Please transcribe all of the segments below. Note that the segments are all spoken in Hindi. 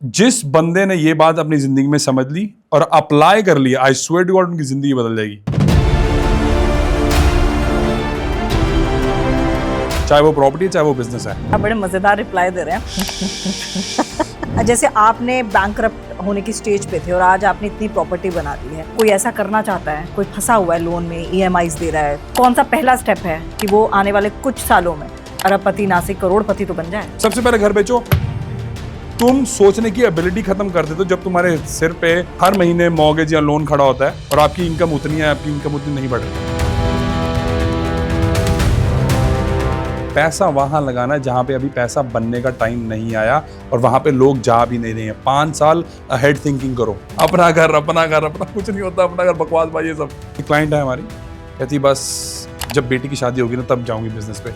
जिस बंदे ने ये बात अपनी जिंदगी में समझ ली और अप्लाई कर लिया, आई स्वेयर टू गॉड उनकी जिंदगी बदल जाएगी। चाहे वो प्रॉपर्टी है, चाहे वो बिजनेस है। आप बड़े मजेदार रिप्लाई दे रहे हैं। जैसे आपने बैंकरप्ट होने की स्टेज पे थे और आज आपने इतनी प्रॉपर्टी बना दी है, कोई ऐसा करना चाहता है, कोई फंसा हुआ है लोन में, ईएमआईज दे रहा है, कौन सा पहला स्टेप है कि वो आने वाले कुछ सालों में अरबपति ना से करोड़पति तो बन जाए? सबसे पहले घर बेचो। तुम सोचने की एबिलिटी खत्म कर देते हो जब तुम्हारे सिर पे हर महीने मॉर्गेज या लोन खड़ा होता है और आपकी इनकम उतनी है, आपकी इनकम उतनी नहीं बढ़ रही। पैसा वहां लगाना है जहां पे अभी पैसा बनने का टाइम नहीं आया और वहां पे लोग जा भी नहीं रहे हैं। 5 साल अहेड थिंकिंग करो। अपना घर अपना कुछ नहीं होता, अपना घर बकवास भाई। ये सब क्लाइंट है हमारी, कहती बस जब बेटी की शादी होगी ना तब जाऊंगी बिजनेस पे।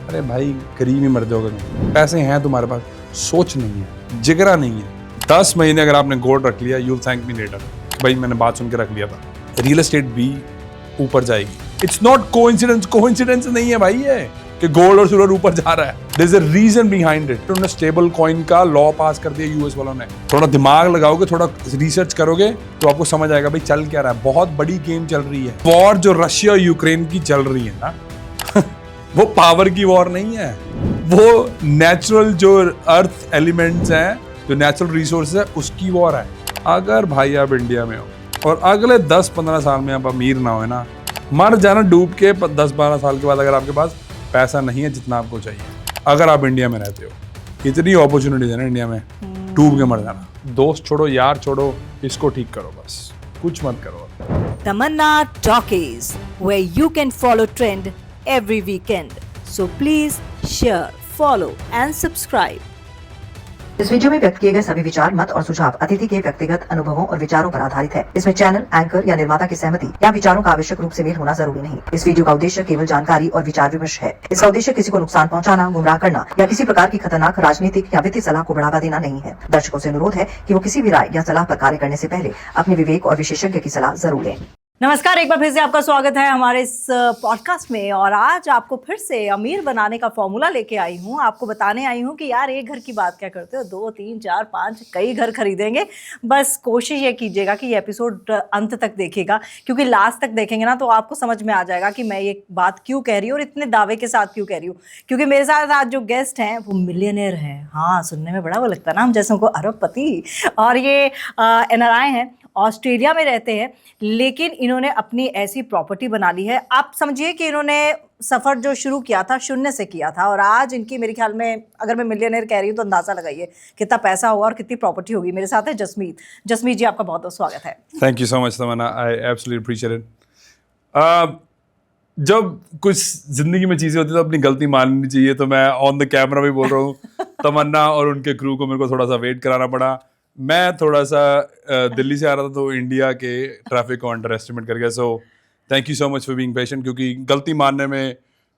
अरे भाई गरीब ही मर जाओगे तुम। पैसे हैं तुम्हारे पास, सोच नहीं है, जिगरा नहीं है। 10 महीने अगर आपने गोल्ड रख लिया, यूल थैंक मी लेटर, भाई मैंने बात सुन के रख लिया था। रियल एस्टेट भी ऊपर जाएगी। इट्स नॉट कोइंसिडेंस नहीं है भाई ये कि गोल्ड और सिल्वर ऊपर जा रहा है। There is a reason behind it. उन्होंने स्टेबल कॉइन का लॉ पास कर दिया यूएस वालों ने। थोड़ा दिमाग लगाओगे, थोड़ा रिसर्च करोगे तो आपको समझ आएगा भाई चल क्या रहा है। बहुत बड़ी गेम चल रही है। वॉर जो रशिया और यूक्रेन की चल रही है ना वो पावर की वॉर नहीं है, वो नेचुरल जो अर्थ एलिमेंट्स हैं, जो नेचुरल रिसोर्स है, उसकी वॉर है। अगर भाई आप इंडिया में हो और अगले 10-15 साल में आप अमीर ना हो ना, मर जाना डूब के। 10-12 साल के बाद अगर आपके पास पैसा नहीं है जितना आपको चाहिए, अगर आप इंडिया में रहते हो, इतनी अपॉर्चुनिटीज है ना इंडिया में, डूब के मर जाना। दोस्त छोड़ो, यार छोड़ो, इसको ठीक करो, बस कुछ मत करो। Tamanna Talkies, where you can follow trend every weekend. So please share, follow and subscribe. इस वीडियो में व्यक्त किए गए सभी विचार, मत और सुझाव अतिथि के व्यक्तिगत अनुभवों और विचारों पर आधारित है। इसमें चैनल, एंकर या निर्माता की सहमति या विचारों का आवश्यक रूप से मेल होना जरूरी नहीं। इस वीडियो का उद्देश्य केवल जानकारी और विचार विमर्श है। इसका उद्देश्य किसी को नुकसान पहुंचाना, गुमराह करना या किसी प्रकार की खतरनाक राजनीतिक या वित्तीय सलाह को बढ़ावा देना नहीं है। दर्शकों से अनुरोध है कि वो किसी भी राय या सलाह पर कार्य करने से पहले अपने विवेक और विशेषज्ञ की सलाह जरूर लें। नमस्कार, एक बार फिर से आपका स्वागत है हमारे इस पॉडकास्ट में। और आज आपको फिर से अमीर बनाने का फॉर्मूला लेके आई हूँ। आपको बताने आई हूँ कि यार एक घर की बात क्या करते हो, 2, 3, 4, 5 कई घर खरीदेंगे। बस कोशिश ये कीजिएगा कि ये एपिसोड अंत तक देखिएगा, क्योंकि लास्ट तक देखेंगे ना तो आपको समझ में आ जाएगा कि मैं ये बात क्यों कह रही हूँ और इतने दावे के साथ क्यों कह रही हूँ। क्योंकि मेरे साथ आज जो गेस्ट हैं वो मिलियनेयर हैं। हाँ, सुनने में बड़ा वो लगता है ना, हम जैसों को अरबपति। और ये NRI हैं, ऑस्ट्रेलिया में रहते हैं, लेकिन इन्होंने अपनी ऐसी प्रॉपर्टी बना ली है। आप समझिए कि इन्होंने सफ़र जो शुरू किया था शून्य से किया था और आज इनकी, मेरे ख्याल में अगर मैं मिलियनेयर कह रही हूँ तो अंदाज़ा लगाइए कितना पैसा होगा और कितनी प्रॉपर्टी होगी। मेरे साथ है जसमीत। जसमीत जी, आपका बहुत बहुत स्वागत है। Thank you so much Tamanna, I absolutely appreciate it. जब कुछ जिंदगी में चीज़ें होती है तो अपनी गलती माननी चाहिए। तो मैं ऑन द कैमरा भी बोल रहा हूँ, तमन्ना और उनके क्रू को मेरे को थोड़ा सा वेट कराना पड़ा। मैं थोड़ा सा दिल्ली से आ रहा था तो इंडिया के ट्रैफिक को अंडर एस्टिमेट कर गया। So thank you so much for being patient, क्योंकि गलती मानने में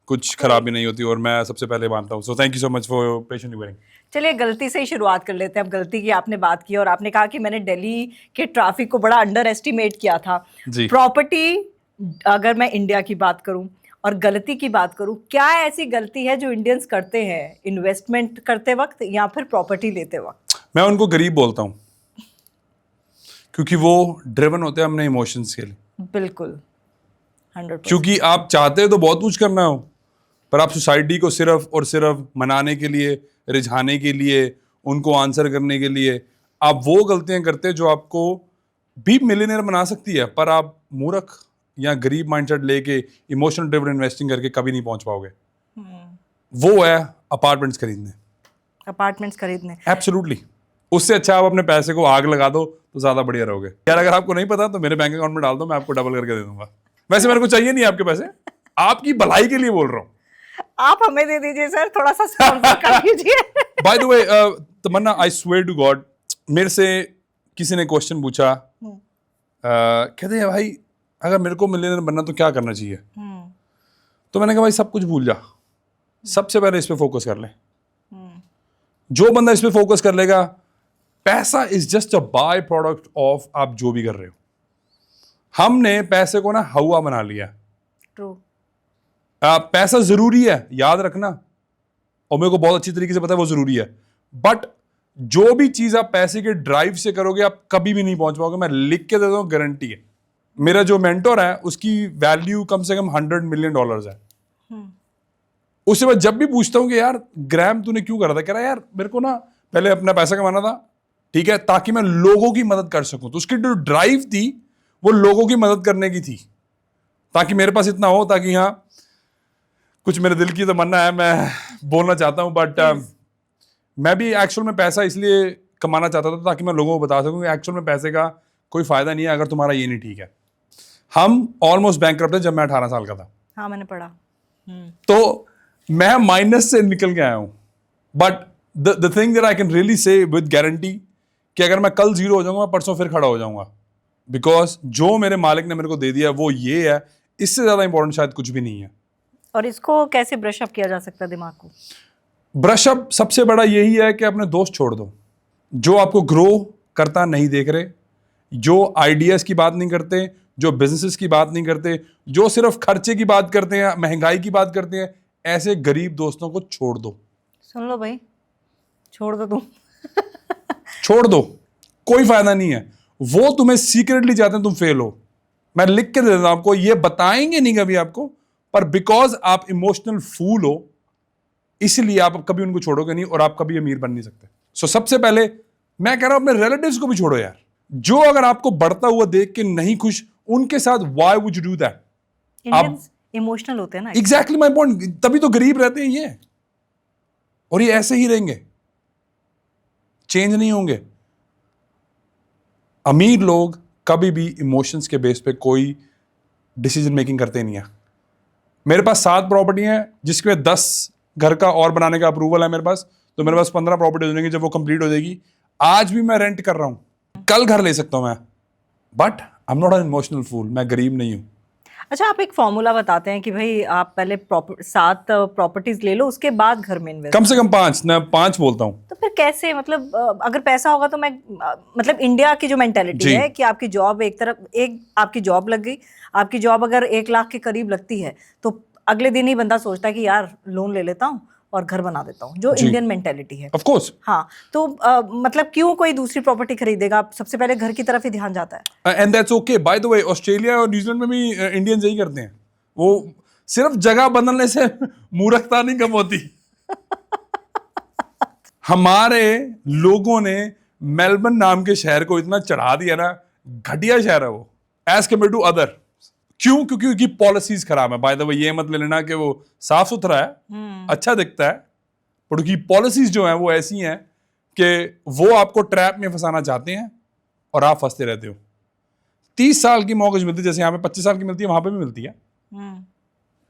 कुछ खराबी नहीं होती और मैं सबसे पहले मानता हूँ। So thank you so much for patient waiting. चलिए गलती से ही शुरुआत कर लेते हैं। अब गलती की आपने बात की और आपने कहा कि मैंने दिल्ली के ट्रैफिक को बड़ा अंडर एस्टिमेट किया था। प्रॉपर्टी, अगर मैं इंडिया की बात करूं और गलती की बात करूं, क्या ऐसी गलती है जो इंडियंस करते हैं इन्वेस्टमेंट करते वक्त या फिर प्रॉपर्टी लेते वक्त? मैं उनको गरीब बोलता हूं, क्योंकि वो ड्रिवन होते हैं अपने इमोशंस के लिए। बिल्कुल 100%। क्योंकि आप चाहते तो बहुत कुछ करना हो, पर आप सोसाइटी को सिर्फ और सिर्फ मनाने के लिए, रिझाने के लिए, उनको आंसर करने के लिए आप वो गलतियां करते हैं जो आपको भी मिलियनेयर बना सकती है, पर आप मूर्ख या गरीब माइंडसेट लेके इमोशनल ड्रिवन इन्वेस्टिंग करके कभी नहीं पहुंच पाओगे। वो है अपार्टमेंट्स खरीदने। एब्सोल्युटली। उससे अच्छा आप अपने पैसे को आग लगा दो तो ज्यादा बढ़िया रहोगे। यार अगर आपको नहीं पता तो मेरे बैंक अकाउंट में डाल दो, मैं आपको डबल करके दे दूंगा। वैसे मेरे को चाहिए नहीं आपके पैसे, आपकी भलाई के लिए बोल रहा हूँ। आप हमें दे दीजिए सर, थोड़ा सा स्पॉन्सर कर दीजिए। By the way Tamanna, I swear to God, मेरे से किसी ने क्वेश्चन पूछा, कहते हैं भाई अगर मेरे को मिलियनेयर बनना तो क्या करना चाहिए? तो मैंने कहा भाई सब कुछ भूल जा, सबसे पहले इस पे फोकस कर ले। जो बंदा इस पे फोकस कर लेगा, पैसा is just a by product of आप जो भी कर रहे हो। हमने पैसे को ना हवा बना लिया। ट्रू। पैसा जरूरी है, याद रखना, और मेरे को बहुत अच्छी तरीके से पता है वो जरूरी है, बट जो भी चीज आप पैसे के ड्राइव से करोगे आप कभी भी नहीं पहुंच पाओगे। मैं लिख के देता हूँ, गारंटी है। मेरा जो मेंटोर है उसकी वैल्यू कम से कम $100 मिलियन है। उससे मैं जब भी पूछता हूँ कि यार ग्रैम तूने क्यों करा था, कह रहा यार मेरे को ना पहले अपना पैसा कमाना था, ठीक है, ताकि मैं लोगों की मदद कर सकूं। तो उसकी जो ड्राइव थी वो लोगों की मदद करने की थी, ताकि मेरे पास इतना हो, ताकि हाँ कुछ मेरे दिल की तमन्ना है, मैं बोलना चाहता हूँ। बट मैं भी एक्चुअल में पैसा इसलिए कमाना चाहता था ताकि मैं लोगों को बता सकूं कि एक्चुअल में पैसे का कोई फायदा नहीं है अगर तुम्हारा ये नहीं ठीक है। हम ऑलमोस्ट बैंकक्रप्ट थे जब मैं 18 साल का था। हाँ, मैंने पढ़ा। तो मैं माइनस से निकल के आया हूं। But the thing that I can really say with guarantee कि अगर मैं कल जीरो हो जाऊंगा, मैं परसों फिर खड़ा हो जाऊंगा। बिकॉज जो मेरे मालिक ने मेरे को दे दिया वो ये है, इससे ज्यादा इंपॉर्टेंट शायद कुछ भी नहीं है। और इसको कैसे ब्रश अप किया जा सकता है दिमाग को? ब्रश अप सबसे बड़ा यही है कि अपने दोस्त छोड़ दो जो आपको ग्रो करता नहीं देख रहे, जो आइडियाज की बात नहीं करते, जो बिजनेसेस की बात नहीं करते, जो सिर्फ खर्चे की बात करते हैं, महंगाई की बात करते हैं। ऐसे गरीब दोस्तों को छोड़ दो। सुन लो भाई, छोड़ दो तुम। छोड़ दो, कोई फायदा नहीं है। वो तुम्हें सीक्रेटली चाहते हैं तुम फेल हो। मैं लिख के दे देता हूं आपको, ये बताएंगे नहीं कभी आपको, पर बिकॉज आप इमोशनल फूल हो इसलिए आप कभी उनको छोड़ोगे नहीं और आप कभी अमीर बन नहीं सकते। सो सबसे पहले मैं कह रहा हूं अपने रिलेटिव्स को भी छोड़ो यार। जो अगर आपको बढ़ता हुआ देख के नहीं खुश, उनके साथ why would you do that? Indians emotional होते हैं ना। एग्जैक्टली माई पॉइंट, तभी तो गरीब रहते हैं ये, और ये ऐसे ही रहेंगे, चेंज नहीं होंगे। अमीर लोग कभी भी इमोशंस के बेस पे कोई डिसीजन मेकिंग करते नहीं है। मेरे पास 7 प्रॉपर्टी हैं जिसके 10 घर का और बनाने का अप्रूवल है मेरे पास, तो मेरे पास 15 प्रॉपर्टी हो जाएंगी जब वो कंप्लीट हो जाएगी। आज भी मैं रेंट कर रहा हूं, कल घर ले सकता हूं मैं, but I am not an emotional fool. मैं गरीब नहीं हूं। अच्छा, आप एक फॉर्मूला बताते हैं कि भाई आप पहले 7 प्रॉपर्टीज ले लो, उसके बाद घर में इन्वेस्ट। कम से कम 5, मैं 5 बोलता हूं। तो फिर कैसे, मतलब अगर पैसा होगा तो मैं मतलब इंडिया की जो मेंटेलिटी है कि आपकी जॉब एक तरफ, एक आपकी जॉब लग गई, आपकी जॉब अगर 1 लाख के करीब लगती है तो अगले दिन ही बंदा सोचता है कि यार लोन ले लेता हूँ और घर बना देता हूँ, जो इंडियन मेंटेलिटी है। Of course. हाँ, तो मतलब क्यों कोई दूसरी प्रॉपर्टी खरीदेगा? सबसे पहले घर की तरफ ही ध्यान जाता है। And that's okay. Bye the way, Australia और न्यूजीलैंड में भी इंडियंस यही करते हैं। वो सिर्फ जगह बदलने से मूर्खता नहीं कम होती। हमारे लोगों ने मेलबर्न नाम के शहर को इतना चढ़ा दिया ना, घटिया शहर है वो एज कम्पेयर टू अदर। क्यों? क्योंकि उनकी पॉलिसीज खराब है। बाय द वे, ये मत ले लेना कि वो साफ सुथरा है, अच्छा दिखता है, पर उनकी पॉलिसीज जो है वो ऐसी हैं कि वो आपको ट्रैप में फंसाना चाहते हैं और आप फंसते रहते हो। 30 साल की मॉर्गेज मिलती है, जैसे यहाँ पे 25 साल की मिलती है, वहां पे भी मिलती है।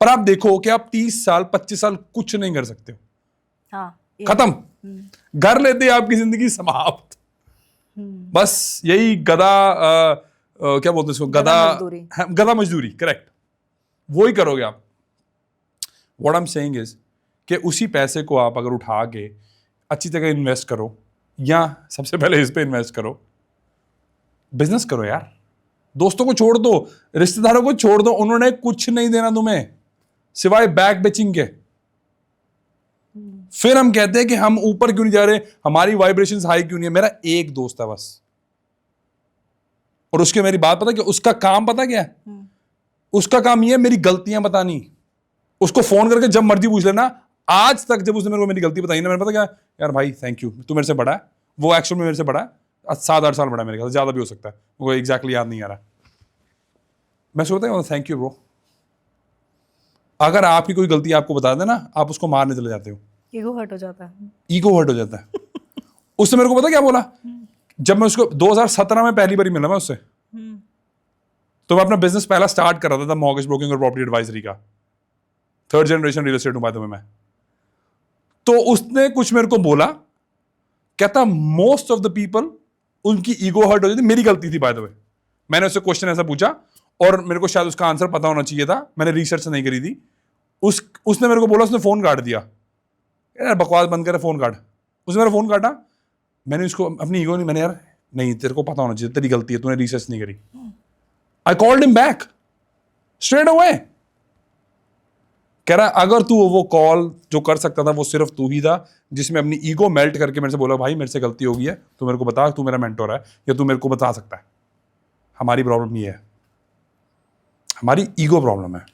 पर आप देखो कि आप 30 साल 25 साल कुछ नहीं कर सकते हो। हाँ, खत्म। घर लेते ही आपकी जिंदगी समाप्त। बस यही गधा क्या बोलते हैं इसको, गधा मजदूरी, करेक्ट, वो ही करोगे आप। What I am saying is कि उसी पैसे को आप अगर उठा के अच्छी जगह इन्वेस्ट करो, या सबसे पहले इस पे इन्वेस्ट करो, बिजनेस करो यार। दोस्तों को छोड़ दो, रिश्तेदारों को छोड़ दो, उन्होंने कुछ नहीं देना तुम्हें सिवाय बैक बेचिंग के। फिर हम कहते हैं कि हम ऊपर क्यों नहीं जा रहे, हमारी वाइब्रेशंस हाई क्यों नहीं है। मेरा एक दोस्त है बस, और उसके मेरी बात पता कि उसका काम पता क्या है? उसका काम ये है मेरी गलतियां बतानी। उसको फोन करके जब मर्जी पूछ लेना। आज तक जब उसने मेरे को मेरी गलती बताई ना, मैंने पता क्या, यार भाई थैंक यू, तू मेरे से बड़ा है। वो एक्चुअल में मेरे से बड़ा है, 7-8 साल बड़ा है मेरे ख्याल से, ज्यादा भी हो सकता है, वो एग्जैक्टली याद नहीं आ रहा। मैं सोचता हूँ थैंक यू ब्रो। अगर आपकी कोई गलती आपको बता देना, आप उसको मारने चले जाते हो, ईगो हर्ट हो जाता है। ईगो हर्ट हो जाता है। उसने मेरे को पता क्या बोला, जब मैं उसको 2017 में पहली बार मिला मैं उससे, तो मैं अपना बिजनेस पहला स्टार्ट कर रहा था मॉर्गेज ब्रोकिंग और प्रॉपर्टी एडवाइजरी का। 3rd जनरेशन रियल एस्टेट हूं बाय द वे मैं। तो उसने कुछ मेरे को बोला, कहता मोस्ट ऑफ द पीपल, उनकी ईगो हर्ट हो जाती, मेरी गलती थी बाय द वे। मैंने उससे क्वेश्चन ऐसा पूछा और मेरे को शायद उसका आंसर पता होना चाहिए था, मैंने रिसर्च नहीं करी थी। उसने मेरे को बोला, उसने फोन काट दिया। यार बकवास बंद कर, फोन काट। उसने मेरा फोन काटा। मैंने उसको अपनी ईगो नहीं, मैंने यार नहीं, तेरे को पता होना चाहिए, तेरी गलती है, तूने रिसर्च नहीं करी। I called him back straight away. कह रहा है अगर तू वो कॉल जो कर सकता था वो सिर्फ तू ही था, जिसमें अपनी ईगो मेल्ट करके मेरे से बोला भाई मेरे से गलती हो गई है, तू मेरे को बता, तू मेरा मेंटोर है या तू मेरे को बता सकता है। हमारी प्रॉब्लम ये है, हमारी ईगो प्रॉब्लम है।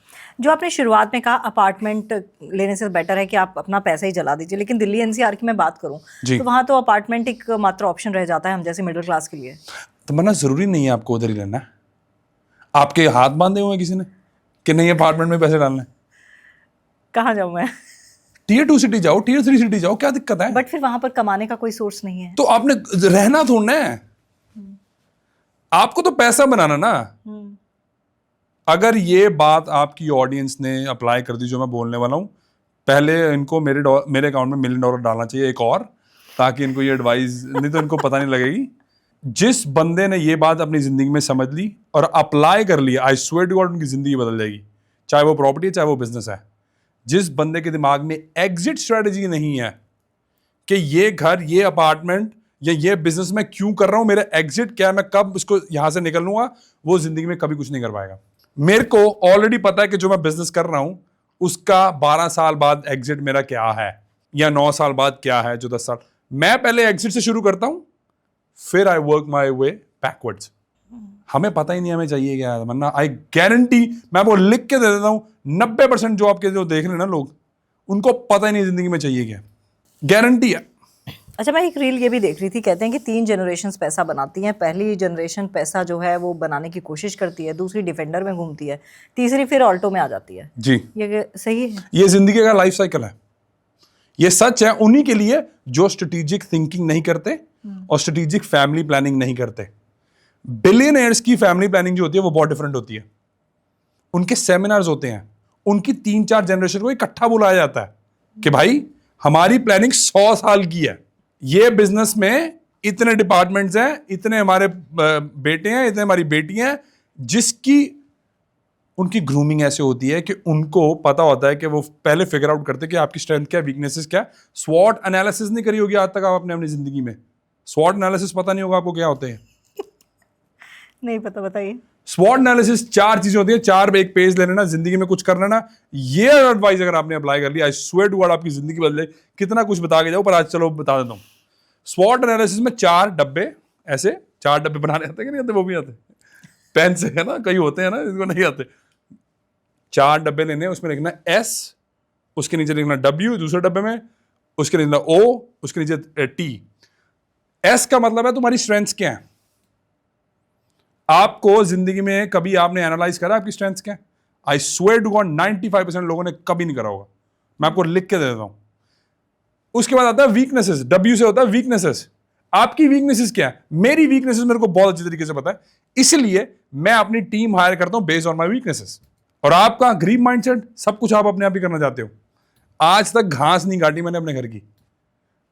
जो आपने शुरुआत में कहा अपार्टमेंट लेने से बेटर है कि आप अपना पैसा ही जला दीजिए, लेकिन दिल्ली एनसीआर की मैं बात करूं जी। तो वहां तो अपार्टमेंट एक मात्र ऑप्शन रह जाता है हम जैसे मिडिल क्लास के लिए। तो मना जरूरी नहीं है आपको उधर ही लेना है। आपके हाथ बांधे हुए हैं किसी ने कि नहीं अपार्टमेंट में पैसे डालने? कहाँ जाऊं मैं? Tier 2 सिटी जाओ, Tier 3 सिटी जाओ, क्या दिक्कत है? बट फिर वहां पर कमाने का कोई सोर्स नहीं है। तो आपने रहना थोड़ा है, आपको तो पैसा बनाना ना। अगर ये बात आपकी ऑडियंस ने अप्लाई कर दी जो मैं बोलने वाला हूं, पहले इनको मेरे अकाउंट में $1 मिलियन डालना चाहिए एक और, ताकि इनको ये एडवाइस, नहीं तो इनको पता नहीं लगेगी। जिस बंदे ने ये बात अपनी जिंदगी में समझ ली और अप्लाई कर लिया, आई स्वेयर टू गॉड उनकी जिंदगी बदल जाएगी, चाहे वो प्रॉपर्टी है चाहे वो बिजनेस है। जिस बंदे के दिमाग में एग्जिट स्ट्रेटजी नहीं है कि ये घर, ये अपार्टमेंट या ये बिजनेस मैं क्यों कर रहा हूं, मेरा एग्जिट क्या है, मैं कब इसको यहां से निकल लूंगा, वो जिंदगी में कभी कुछ नहीं कर पाएगा। मेरे को ऑलरेडी पता है कि जो मैं बिजनेस कर रहा हूं उसका 12 साल बाद एग्जिट मेरा क्या है या 9 साल बाद क्या है, जो 10 साल। मैं पहले एग्जिट से शुरू करता हूं, फिर I work my way backwards. हमें पता ही नहीं हमें चाहिए क्या है, वरना आई गारंटी, मैं वो लिख के दे देता हूं, 90% जो आपके जो देख रहे हैं ना लोग, उनको पता ही नहीं जिंदगी में चाहिए क्या, गारंटी है। अच्छा, मैं एक रील ये भी देख रही थी, कहते हैं कि 3 जनरेशंस पैसा बनाती हैं। पहली जनरेशन पैसा जो है वो बनाने की कोशिश करती है, दूसरी डिफेंडर में घूमती है, तीसरी फिर ऑल्टो में आ जाती है। जी, ये सही है? ये जिंदगी का लाइफ साइकिल है। ये सच है उन्हीं के लिए जो स्ट्रेटेजिक थिंकिंग नहीं करते और स्ट्रेटेजिक फैमिली प्लानिंग नहीं करते। बिलियनर्स की फैमिली प्लानिंग जो होती है वो बहुत डिफरेंट होती है। उनके सेमिनार्स होते हैं, उनकी 3-4 जनरेशन को इकट्ठा बुलाया जाता है कि भाई हमारी प्लानिंग 100 साल की है, ये बिजनेस में इतने डिपार्टमेंट्स हैं, इतने हमारे बेटे हैं, इतने हमारी बेटियां हैं, जिसकी उनकी ग्रूमिंग ऐसे होती है कि उनको पता होता है कि वो पहले फिगर आउट करते हैं कि आपकी स्ट्रेंथ क्या, वीकनेसेस क्या। स्वॉट एनालिसिस नहीं करी होगी आज तक आपने अपनी जिंदगी में। स्वॉट एनालिसिस पता नहीं होगा आपको क्या होते हैं? नहीं पता, बताइए। स्वॉट एनालिसिस 4 चीजें होती है, 4 एक पेज ले लेना, जिंदगी में कुछ कर लेना। ये एडवाइस अगर आपने अप्लाई कर लिया, आई स्वेयर टू गॉड आपकी जिंदगी बदल जाए। कितना कुछ बता के जाओ, पर आज चलो बता देता हूं। स्वॉट एनालिसिस में 4 डब्बे, ऐसे 4 डब्बे बनाने आते हैं कि नहीं आते? वो भी आते पेन से, है ना, कई होते हैं ना इसको नहीं आते। 4 डब्बे लेने, उसमें लिखना S, उसके नीचे लिखना W दूसरे डब्बे में, उसके नीचे लिखना O, उसके नीचे T। S का मतलब है तुम्हारी स्ट्रेंथ्स क्या है। आपको जिंदगी में कभी आपने एनालाइज करा आपकी स्ट्रेंथ्स क्या है? आई स्वेयर टू गॉड 95% लोगों ने कभी नहीं करा होगा। मैं आपको लिख के दे देता हूं। उसके बाद आता है वीकनेसेस, W से होता है वीकनेसेस। आपकी वीकनेसेस क्या है? मेरी वीकनेसेस मेरे को बहुत अच्छी तरीके से पता है, इसलिए मैं अपनी टीम हायर करता हूं बेस्ड ऑन माय वीकनेसेस। और आपका गरीब माइंडसेट, सब कुछ आप अपने आप ही करना चाहते हो। आज तक घास नहीं काटी मैंने अपने घर की,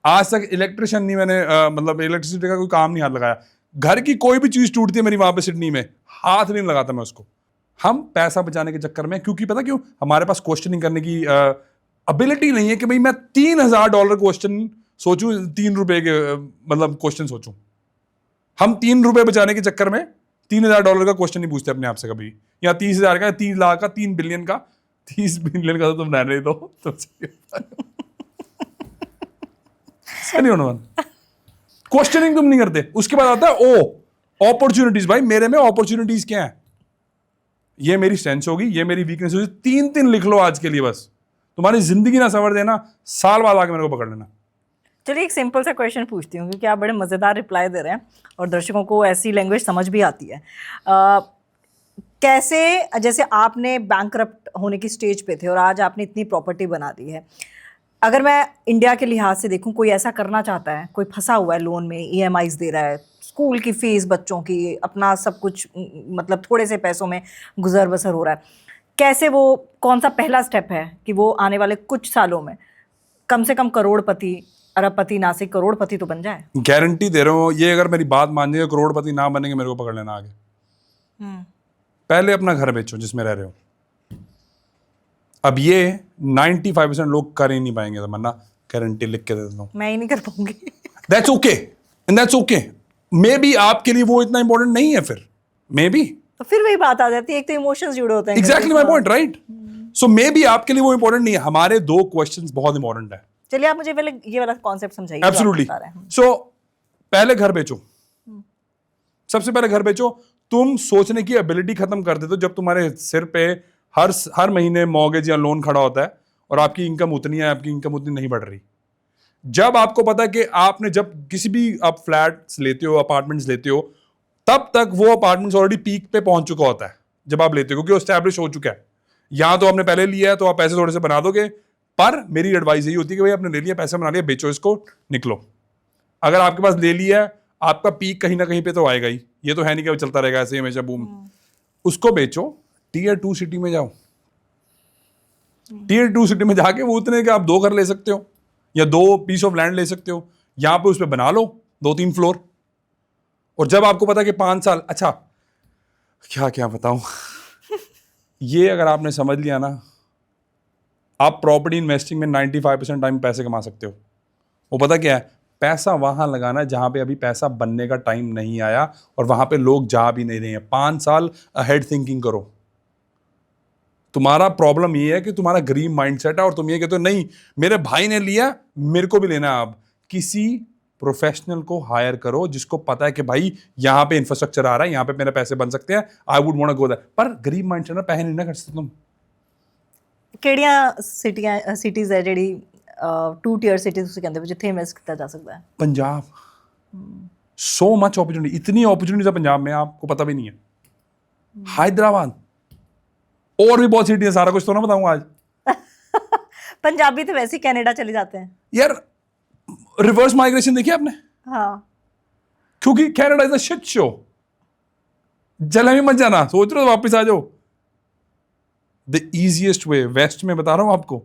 आज तक इलेक्ट्रिशियन नहीं मैंने मतलब इलेक्ट्रिसिटी का कोई काम नहीं हाथ लगाया। घर की कोई भी चीज टूटती है मेरी वहां पे सिडनी में, हाथ नहीं लगाता मैं उसको। हम पैसा बचाने के चक्कर में, क्योंकि पता क्यों, हमारे पास क्वेश्चनिंग करने की एबिलिटी नहीं है कि भाई मैं $3000 क्वेश्चन सोचूं, ₹3 के मतलब क्वेश्चन सोचूं। हम ₹3 बचाने के चक्कर में $3000 का क्वेश्चन नहीं पूछते अपने आप से कभी, या 30,000 का, 30 लाख का, 3 बिलियन का। 30 बिलियन का तो तुम रहने दो, तो नहीं होना। क्वेश्चनिंग तुम नहीं करते। उसके बाद आता है ओ, अपॉर्चुनिटीज। भाई मेरे में अपॉर्चुनिटीज क्या है? ये मेरी स्ट्रेंथ होगी, ये मेरी वीकनेस होगी। 3 लिख लो आज के लिए बस। तुम्हारी जिंदगी ना संवर देना, साल बाद आके मेरे को पकड़ लेना। चलिए एक सिंपल सा क्वेश्चन पूछती हूँ, क्योंकि आप बड़े मज़ेदार रिप्लाई दे रहे हैं और दर्शकों को ऐसी लैंग्वेज समझ भी आती है। कैसे, जैसे आपने बैंकरप्ट होने की स्टेज पे थे और आज आपने इतनी प्रॉपर्टी बना दी है, अगर मैं इंडिया के लिहाज से देखूं, कोई ऐसा करना चाहता है, कोई फंसा हुआ है लोन में, EMIs दे रहा है, स्कूल की फीस बच्चों की, अपना सब कुछ मतलब थोड़े से पैसों में गुजर बसर हो रहा है, कैसे वो, कौन सा पहला स्टेप है कि वो आने वाले कुछ सालों में कम से कम करोड़पति, अरबपति ना से करोड़पति तो बन जाए? गारंटी दे रहा हूँ, ये अगर मेरी बात मान जाएगा, करोड़पति ना बनेंगे, मेरे को पकड़ लेना आगे। पहले अपना घर बेचो जिसमें रह रहे हो। अब ये 95% लोग कर ही नहीं पाएंगे, तो मन्ना गारंटी लिख के दे देता हूँ। मैं ही नहीं कर पाऊंगी। That's okay, and that's okay. May be आपके लिए वो इतना इंपॉर्टेंट नहीं है, फिर मे बी। तो फिर वही बात आ जाती है, एक तो इमोशंस जुड़े होते हैं। Exactly my point, right? So may be आपके लिए वो इंपॉर्टेंट नहीं है, हमारे 2 क्वेश्चंस बहुत इंपॉर्टेंट है। चलिए आप मुझे पहले ये वाला कॉन्सेप्ट समझाइए जो आप एब्सोल्युटली। बता रहे हैं। सो पहले घर बेचो, सबसे पहले घर बेचो। तुम सोचने की एबिलिटी खत्म कर देते हो जब तुम्हारे सिर पे हर महीने मॉर्गेज या लोन खड़ा होता है और आपकी इनकम उतनी है, आपकी इनकम उतनी नहीं बढ़ रही। जब आपको पता है कि आपने जब किसी भी आप फ्लैट्स लेते हो, अपार्टमेंट्स लेते हो, तब तक वो अपार्टमेंट्स ऑलरेडी पीक पे पहुंच चुका होता है जब आप लेते हो, क्योंकि वो एस्टैब्लिश हो चुका है। यहां तो आपने पहले लिया है तो आप पैसे थोड़े से बना दोगे, पर मेरी एडवाइस यही होती है कि भाई आपने ले लिया, पैसे बना लिया, बेचो इसको, निकलो। अगर आपके पास ले लिया है, आपका पीक कहीं ना कहीं पे तो आएगा ही, ये तो है नहीं कि चलता रहेगा ऐसे ही हमेशा बूम। उसको बेचो, टीयर 2 सिटी में जाओ। टीयर 2 सिटी में जाके वो उतने के आप 2 घर ले सकते हो या 2 पीस ऑफ लैंड ले सकते हो, यहां पे उस पर बना लो 2-3 फ्लोर। और जब आपको पता कि 5 साल, अच्छा क्या क्या बताऊं ये अगर आपने समझ लिया ना, आप प्रॉपर्टी इन्वेस्टिंग में 95% टाइम पैसे कमा सकते हो। वो पता क्या है, पैसा वहां लगाना है जहां पे अभी पैसा बनने का टाइम नहीं आया और वहां पे लोग जा भी नहीं रहे हैं। 5 साल अहेड थिंकिंग करो। तुम्हारा प्रॉब्लम ये है कि तुम्हारा गरीब माइंडसेट है और तुम ये कहते हो नहीं मेरे भाई ने लिया, मेरे को भी लेना है। अब किसी प्रोफेशनल को हायर करो जिसको पता है कि भाई यहाँ पे इंफ्रास्ट्रक्चर आ रहा है, यहाँ पे मेरे पैसे बन सकते हैं, I would want to go there. पर गरीब माइंडसेट में पैसे नहीं ना कर सकते तुम। ਕਿਹੜੀਆਂ ਸਿਟੀਜ਼ ਹੈ ਜਿਹੜੀ 2 ਟੀਅਰ ਸਿਟੀਜ਼ ਤੁਸੀਂ ਕਹਿੰਦੇ ਹੋ ਜਿੱਥੇ ਇਨਵੈਸਟ ਕੀਤਾ ਜਾ ਸਕਦਾ ਹੈ? पंजाब, सो मच अपॉर्चुनिटी, इतनी अपॉर्चुनिटी है पंजाब में आपको पता भी नहीं है। हैदराबाद और भी बहुत सिटी है, सारा कुछ तो ना बताऊंगा आज। पंजाबी तो वैसे ही कनाडा चले जाते हैं। यार रिवर्स माइग्रेशन देखिए आपने, हाँ, क्योंकि Canada is a shit show. जले में मत जाना, सोच रहे हो वापस आ जाओ। द इजीएस्ट वे, वेस्ट में बता रहा हूं आपको,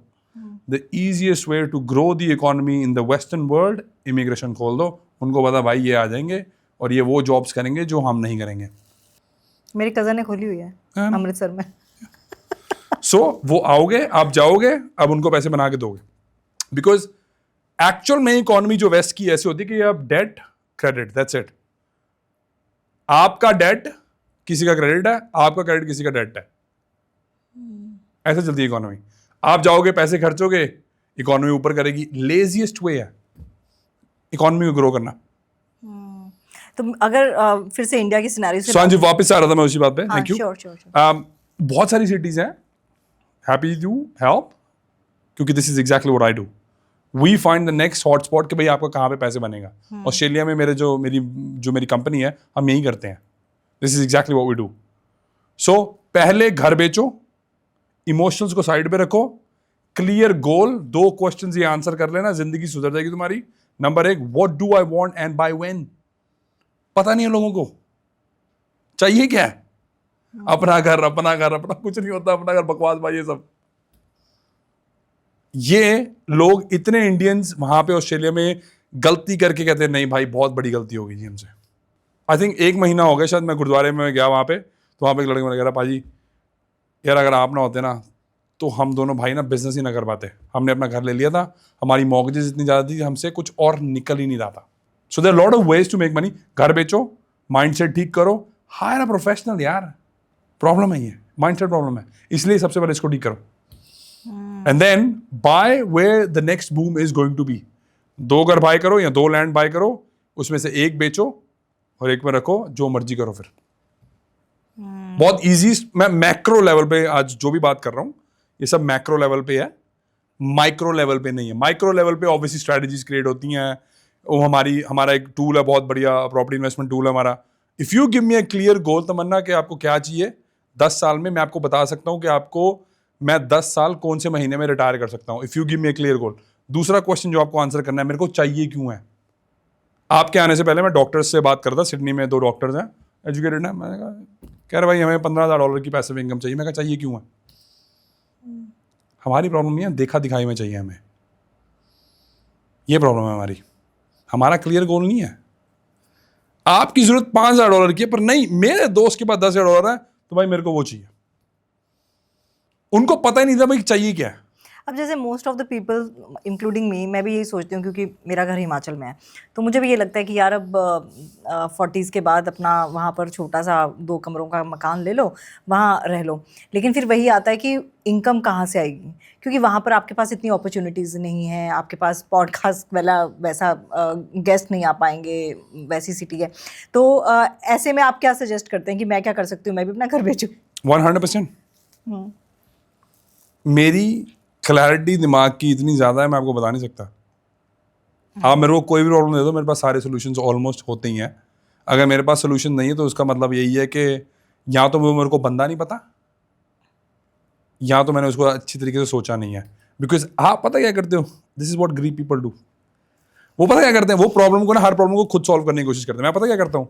the easiest way to grow the economy in the western world, immigration खोल दो। उनको पता भाई ये आ जाएंगे और ये वो जॉब्स करेंगे जो हम नहीं करेंगे। मेरी कजन ने खोली हुई है हाँ। अमृतसर में। सो वो आओगे, आप जाओगे, अब उनको पैसे बना के दोगे। बिकॉज एक्चुअल में इकोनॉमी जो वेस्ट की ऐसी होती है कि आप डेट क्रेडिट, दैट्स इट। आपका डेट किसी का क्रेडिट है, आपका क्रेडिट किसी का डेट है, ऐसे चलती है इकोनॉमी। आप जाओगे, पैसे खर्चोगे, इकोनॉमी ऊपर करेगी। लेजीएस्ट वे है इकोनॉमी को ग्रो करना। तो अगर फिर से इंडिया की सिनेरियो से हाँ जी, वापस आ रहा था मैं उसी बात पे। हाँ, थैंक यू। श्योर। बहुत सारी सिटीज हैं, हैप्पी टू हेल्प, क्योंकि this is exactly what I do. We find the next hotspot कि भाई आपका कहाँ पे पैसे बनेगा। ऑस्ट्रेलिया में मेरी कंपनी है, हम यही करते हैं। This is exactly what we do. So पहले घर बेचो, इमोशंस को साइड पे रखो, क्लियर गोल, 2 क्वेश्चंस ये आंसर कर लेना, जिंदगी सुधर जाएगी तुम्हारी। Number 1, what do I want and by when. पता नहीं है लोगों को चाहिए क्या है। अपना घर, अपना घर, अपना कुछ नहीं होता, अपना घर बकवास भाई ये सब। ये लोग इतने इंडियंस वहां पे ऑस्ट्रेलिया में गलती करके कहते हैं नहीं भाई बहुत बड़ी गलती होगी जी हमसे। आई थिंक 1 महीना हो गया शायद, मैं गुरुद्वारे में गया वहां पे, तो वहां पे एक लड़के ने कह रहा पाजी यार अगर आप ना होते ना तो हम दोनों भाई ना बिजनेस ही ना कर पाते। हमने अपना घर ले लिया था, हमारी मॉर्गेजेस इतनी ज़्यादा थी, हमसे कुछ और निकल ही नहीं रहा था। So there lot of ways to make money. घर बेचो, माइंडसेट ठीक करो, हायर अ प्रोफेशनल। यार प्रॉब्लम है ये, माइंडसेट प्रॉब्लम है, इसलिए सबसे पहले इसको ठीक करो। And then buy where the next boom is going to be. 2 घर बाय करो या 2 लैंड बाय करो, उसमें से 1 बेचो और 1 में रखो, जो मर्जी करो फिर। बहुत इजी। मैं मैक्रो लेवल पे आज जो भी बात कर रहा हूं ये सब मैक्रो लेवल पे है, माइक्रो लेवल पे नहीं है। माइक्रो लेवल पे ऑब्वियसली स्ट्रैटेजीज क्रिएट होती हैं। वो हमारा एक टूल है, बहुत बढ़िया प्रॉपर्टी इन्वेस्टमेंट टूल है हमारा। If you give me a clear goal Tamanna कि आपको क्या चाहिए 10 साल में, मैं आपको बता सकता हूं कि आपको मैं 10 साल कौन से महीने में रिटायर कर सकता हूं। If you give me a clear गोल। दूसरा क्वेश्चन जो आपको आंसर करना है, मेरे को चाहिए क्यों है। आपके आने से पहले मैं डॉक्टर्स से बात करता, सिडनी में 2 डॉक्टर्स हैं, एजुकेटेड हैं। मैंने कहा कह रहे भाई हमें $15,000 की पैसिव इनकम चाहिए। मैं कहा चाहिए क्यों है। हमारी प्रॉब्लम नहीं है, देखा दिखाई में चाहिए हमें, ये प्रॉब्लम है हमारी। हमारा क्लियर गोल नहीं है। आपकी जरूरत $5,000 की है, पर नहीं मेरे दोस्त के पास $10,000 है तो भाई मेरे को वो चाहिए। उनको पता ही नहीं था भाई चाहिए क्या है। अब जैसे most of the people including me, मैं भी यही सोचती हूँ क्योंकि मेरा घर हिमाचल में है, तो मुझे भी ये लगता है कि यार अब 40s के बाद अपना वहाँ पर छोटा सा 2 कमरों का मकान ले लो, वहाँ रह लो। लेकिन फिर वही आता है कि इनकम कहाँ से आएगी, क्योंकि वहाँ पर आपके पास इतनी अपॉर्चुनिटीज़ नहीं है, आपके पास पॉडकास्ट वाला वैसा गेस्ट नहीं आ पाएंगे, वैसी सिटी है। तो ऐसे में आप क्या सजेस्ट करते हैं कि मैं क्या कर सकती हूँ, मैं भी अपना घर बेचूँ? 100%। मेरी क्लैरिटी दिमाग की इतनी ज़्यादा है, मैं आपको बता नहीं सकता। आप मेरे को कोई भी प्रॉब्लम दे दो, मेरे पास सारे सॉल्यूशंस ऑलमोस्ट होते ही हैं। अगर मेरे पास सॉल्यूशन नहीं है तो उसका मतलब यही है कि या तो वो मेरे को बंदा नहीं पता, या तो मैंने उसको अच्छी तरीके से सोचा नहीं है। बिकॉज आप पता क्या करते हो, this is what grip people do. वो पता क्या करते हैं, वो प्रॉब्लम को ना, हर प्रॉब्लम को खुद सॉल्व करने की कोशिश करते हैं। मैं पता क्या करता हूँ,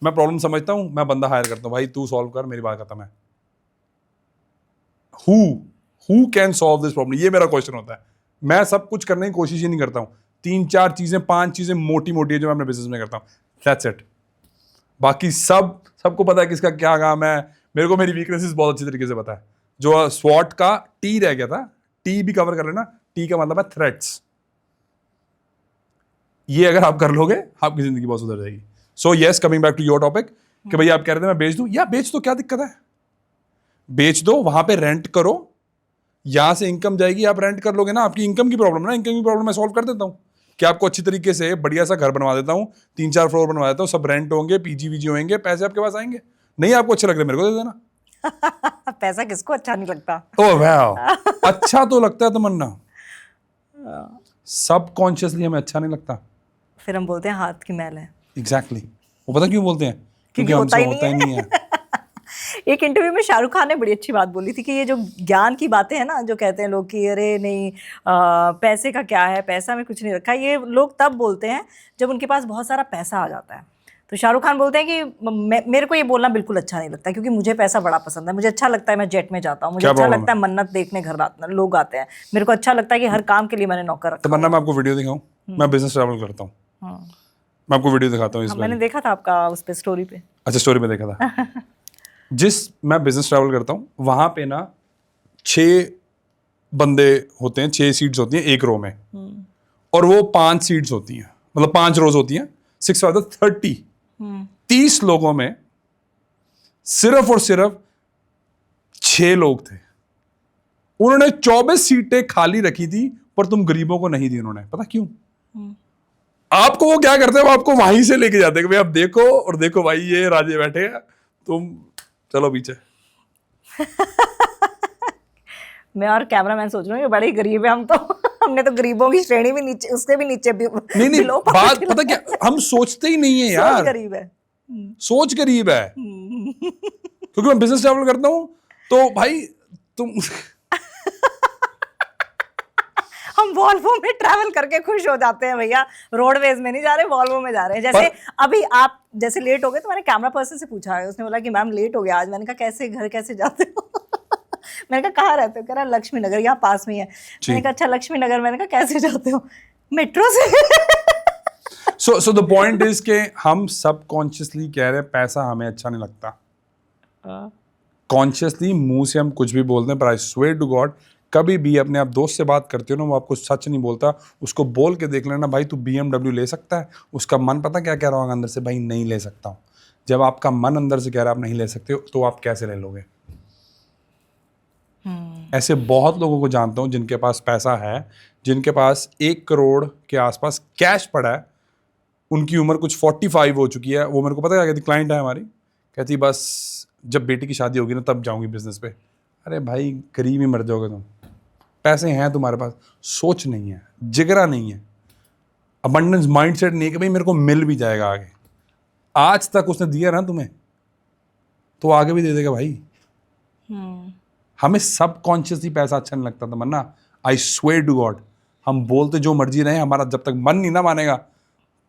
मैं प्रॉब्लम समझता हूँ, मैं बंदा हायर करता हूँ, भाई तू सॉल्व कर, मेरी बात खत्म है। Who can solve this problem, ये मेरा क्वेश्चन होता है। मैं सब कुछ करने की कोशिश ही नहीं करता हूँ। 3-4 चीजें 5 चीजें मोटी मोटी है जो मैं अपने बिजनेस में करता हूँ, दैट्स इट। बाकी सबको पता है किसका क्या काम है। मेरे को मेरी वीकनेसेस बहुत अच्छी तरीके से पता है। जो स्वॉट का टी रह गया था, टी भी कवर कर लेना। टी का मतलब है थ्रेट्स। ये अगर आप कर लोगे, आपकी जिंदगी बहुत सुधर जाएगी। So yes, coming back to your topic, कि भाई आप कह रहे थे मैं बेच दूं, या बेच दो, क्या दिक्कत है? बेच दो, वहां पे रेंट करो, यहां से इनकम जाएगी। आप रेंट कर लोगे ना, आपकी इनकम की प्रॉब्लम ना, इनकम की प्रॉब्लम मैं सॉल्व कर देता हूँ कि आपको अच्छी तरीके से बढ़िया सा घर बनवा देता हूँ, 3-4 फ्लोर बनवा देता हूँ, सब रेंट होंगे, पीजी वीजी होंगे, पैसे आपके पास आएंगे। नहीं आपको अच्छे लग रहे, मेरे को दे देना। पैसा किसको अच्छा नहीं लगता? ओह वाह, अच्छा तो लगता है तमन्ना, सबकॉन्शियसली हमें अच्छा नहीं लगता। फिर हम बोलते हैं हाथ की मैल है। एग्जैक्टली वो पता क्यों बोलते हैं? क्योंकि होता हमसे ही होता ही नहीं है। एक इंटरव्यू में शाहरुख खान ने बड़ी अच्छी बात बोली थी कि ये जो ज्ञान की बातें हैं ना, जो कहते हैं लोग कि अरे नहीं पैसे का क्या है, पैसा में कुछ नहीं रखा, ये लोग तब बोलते हैं जब उनके पास बहुत सारा पैसा आ जाता है। तो शाहरुख खान बोलते हैं कि मेरे को ये बोलना बिल्कुल अच्छा नहीं लगता, क्योंकि मुझे पैसा बड़ा पसंद है। मुझे अच्छा लगता है मैं जेट में जाता हूँ, मुझे अच्छा लगता है मन्नत देखने घर लोग आते हैं, मेरे को अच्छा लगता है कि हर काम के लिए मैंने नौकर रखा। तमन्ना मैं आपको वीडियो दिखाऊं, मैं बिजनेस ट्रैवल करता हूँ, मैं आपको वीडियो दिखाता हूँ इस बार। मैंने देखा था आपका उस पे स्टोरी पे। अच्छा, स्टोरी में देखा था। जिस मैं बिजनेस ट्रैवल करता हूँ वहां पे ना 6 बंदे होते हैं, 6 सीट्स होती हैं एक रो में, और वो 5 सीट्स होती हैं, मतलब 5 रोज होती हैं। 6 फाइव 30, 30 लोगों में सिर्फ और सिर्फ 6 लोग थे। उन्होंने 24 सीटें खाली रखी थी, पर तुम गरीबों को नहीं दी उन्होंने। पता क्यों? आपको वो क्या करते हैं, वो आपको वहीं से लेके जाते हैं कि भाई आप देखो, और देखो भाई ये राजे बैठे हैं, तुम चलो पीछे। मैं और कैमरामैन सोच रहा हूँ ये बड़े ही गरीब है हम तो। हमने तो गरीबों की श्रेणी भी नीचे, उससे भी नीचे भी नहीं बात पता क्या, हम सोचते ही नहीं है यार। सोच गरीब है, सोच गरीब है। क्योंकि मैं बिजनेस ट्रैवल करता हूँ तो भाई तुम हम वॉल्वो में ट्रैवल करके खुश हो जाते हैं भैया, रोडवेज में नहीं जा रहे, वॉल्वो में जा रहे हैं। जैसे अभी आप जैसे लेट हो गए तो मैंने कैमरा पर्सन से पूछा है, उसने बोला कि मैम लेट हो गया आज। मैंने कहा कैसे, घर कैसे जाते हो? मैंने कहा कहाँ रहते हो? कह रहा लक्ष्मी नगर, यहाँ पास में ही है। मैंने कहा अच्छा लक्ष्मी नगर। मैंने कहा कैसे जाते हो? मेट्रो से। सो द पॉइंट इज के हम सबकॉन्शियसली कह रहे हैं पैसा हमें अच्छा नहीं लगता। कॉन्शियसली मुंह से हम कुछ भी बोलते हैं, पर आई स्वेयर टू गॉड कभी भी अपने आप दोस्त से बात करते हो ना, वो आपको सच नहीं बोलता, उसको बोल के देख लेना, भाई तू BMW ले सकता है? उसका मन पता क्या कह रहा होगा अंदर से, भाई नहीं ले सकता हूँ। जब आपका मन अंदर से कह रहा है आप नहीं ले सकते हो, तो आप कैसे ले लोगे? ऐसे बहुत लोगों को जानता हूँ जिनके पास पैसा है, जिनके पास 1 करोड़ के आसपास कैश पड़ा है, उनकी उम्र कुछ 45 हो चुकी है। वो मेरे को पता है क्या कहती, क्लाइंट है हमारी, कहती बस जब बेटी की शादी होगी ना तब जाऊंगी बिजनेस पे। अरे भाई गरीब ही मर जाओगे तुम, पैसे हैं तुम्हारे पास, सोच नहीं है, जिगरा नहीं है, अबंडेंस माइंडसेट नहीं है कि भाई मेरे को मिल भी जाएगा आगे। आज तक उसने दिया ना तुम्हें, तो आगे भी दे देगा भाई। हमें सबकॉन्शियसली पैसा अच्छा नहीं लगता था मन्ना, आई स्वेयर टू गॉड। हम बोलते जो मर्जी रहे, हमारा जब तक मन नहीं ना मानेगा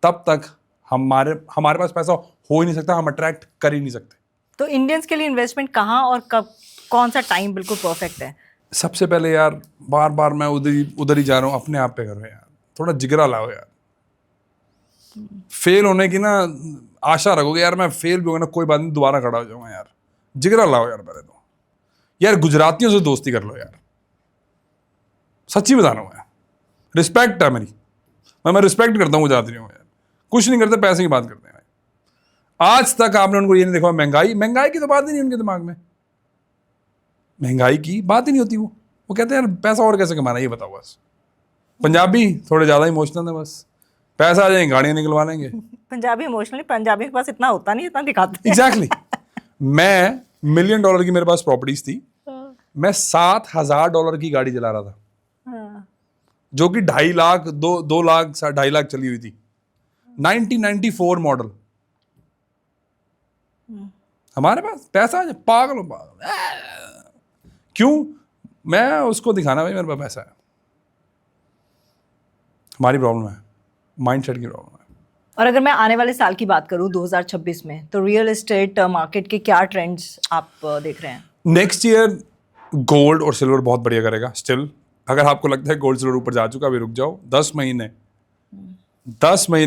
तब तक हमारे पास पैसा हो ही नहीं सकता, हम अट्रैक्ट कर ही नहीं सकते। तो इंडियंस के लिए इन्वेस्टमेंट कहाँ और कब, कौन सा टाइम बिल्कुल परफेक्ट है? सबसे पहले यार, बार मैं उधर ही जा रहा हूँ, अपने आप पे करो यार, थोड़ा जिगरा लाओ यार। फेल होने की ना आशा रखोगे यार, मैं फेल भी होगा ना कोई बात नहीं, दोबारा खड़ा हो जाऊंगा यार। जिगरा लाओ यार पहले तो। यार गुजरातियों से दोस्ती कर लो यार, सच्ची बता रहा हूँ मैं, रिस्पेक्ट है मेरी, मैं रिस्पेक्ट करता हूँ गुजरातियों को यार, कुछ नहीं करते, पैसे की बात करते हैं। आज तक आपने उनको ये नहीं देखा महंगाई की तो बात ही नहीं उनके दिमाग में, महंगाई की बात ही नहीं होती। वो कहते हैं यार पैसा और कैसे कमाना, ये बताओ बस। पंजाबी थोड़े ज़्यादा इमोशनल है, बस पैसा आ जाए गाड़ियाँ निकलवा लेंगे। पंजाबी इमोशनली, पंजाबी के पास इतना होता नहीं, इतना दिखाते हैं। एग्जैक्टली मैं $1 मिलियन की मेरे पास प्रॉपर्टीज थी, मैं $7,000 की गाड़ी चला रहा था, हाँ। जो कि 2.5 लाख 2 लाख 2.5 लाख चली हुई थी, 1994 मॉडल। हमारे पास पैसा है, पागल हो पागल। क्यों? मैं उसको दिखाना भाई मेरे पास पैसा है। हमारी प्रॉब्लम है, माइंडसेट की प्रॉब्लम है। और अगर मैं आने वाले साल की बात करूं 2026 में, तो रियल एस्टेट मार्केट के क्या ट्रेंड्स आप देख रहे हैं? नेक्स्ट ईयर गोल्ड और सिल्वर बहुत बढ़िया करेगा स्टिल। अगर आपको लगता है गोल्ड सिल्वर ऊपर जा चुका, अभी रुक जाओ 10 महीने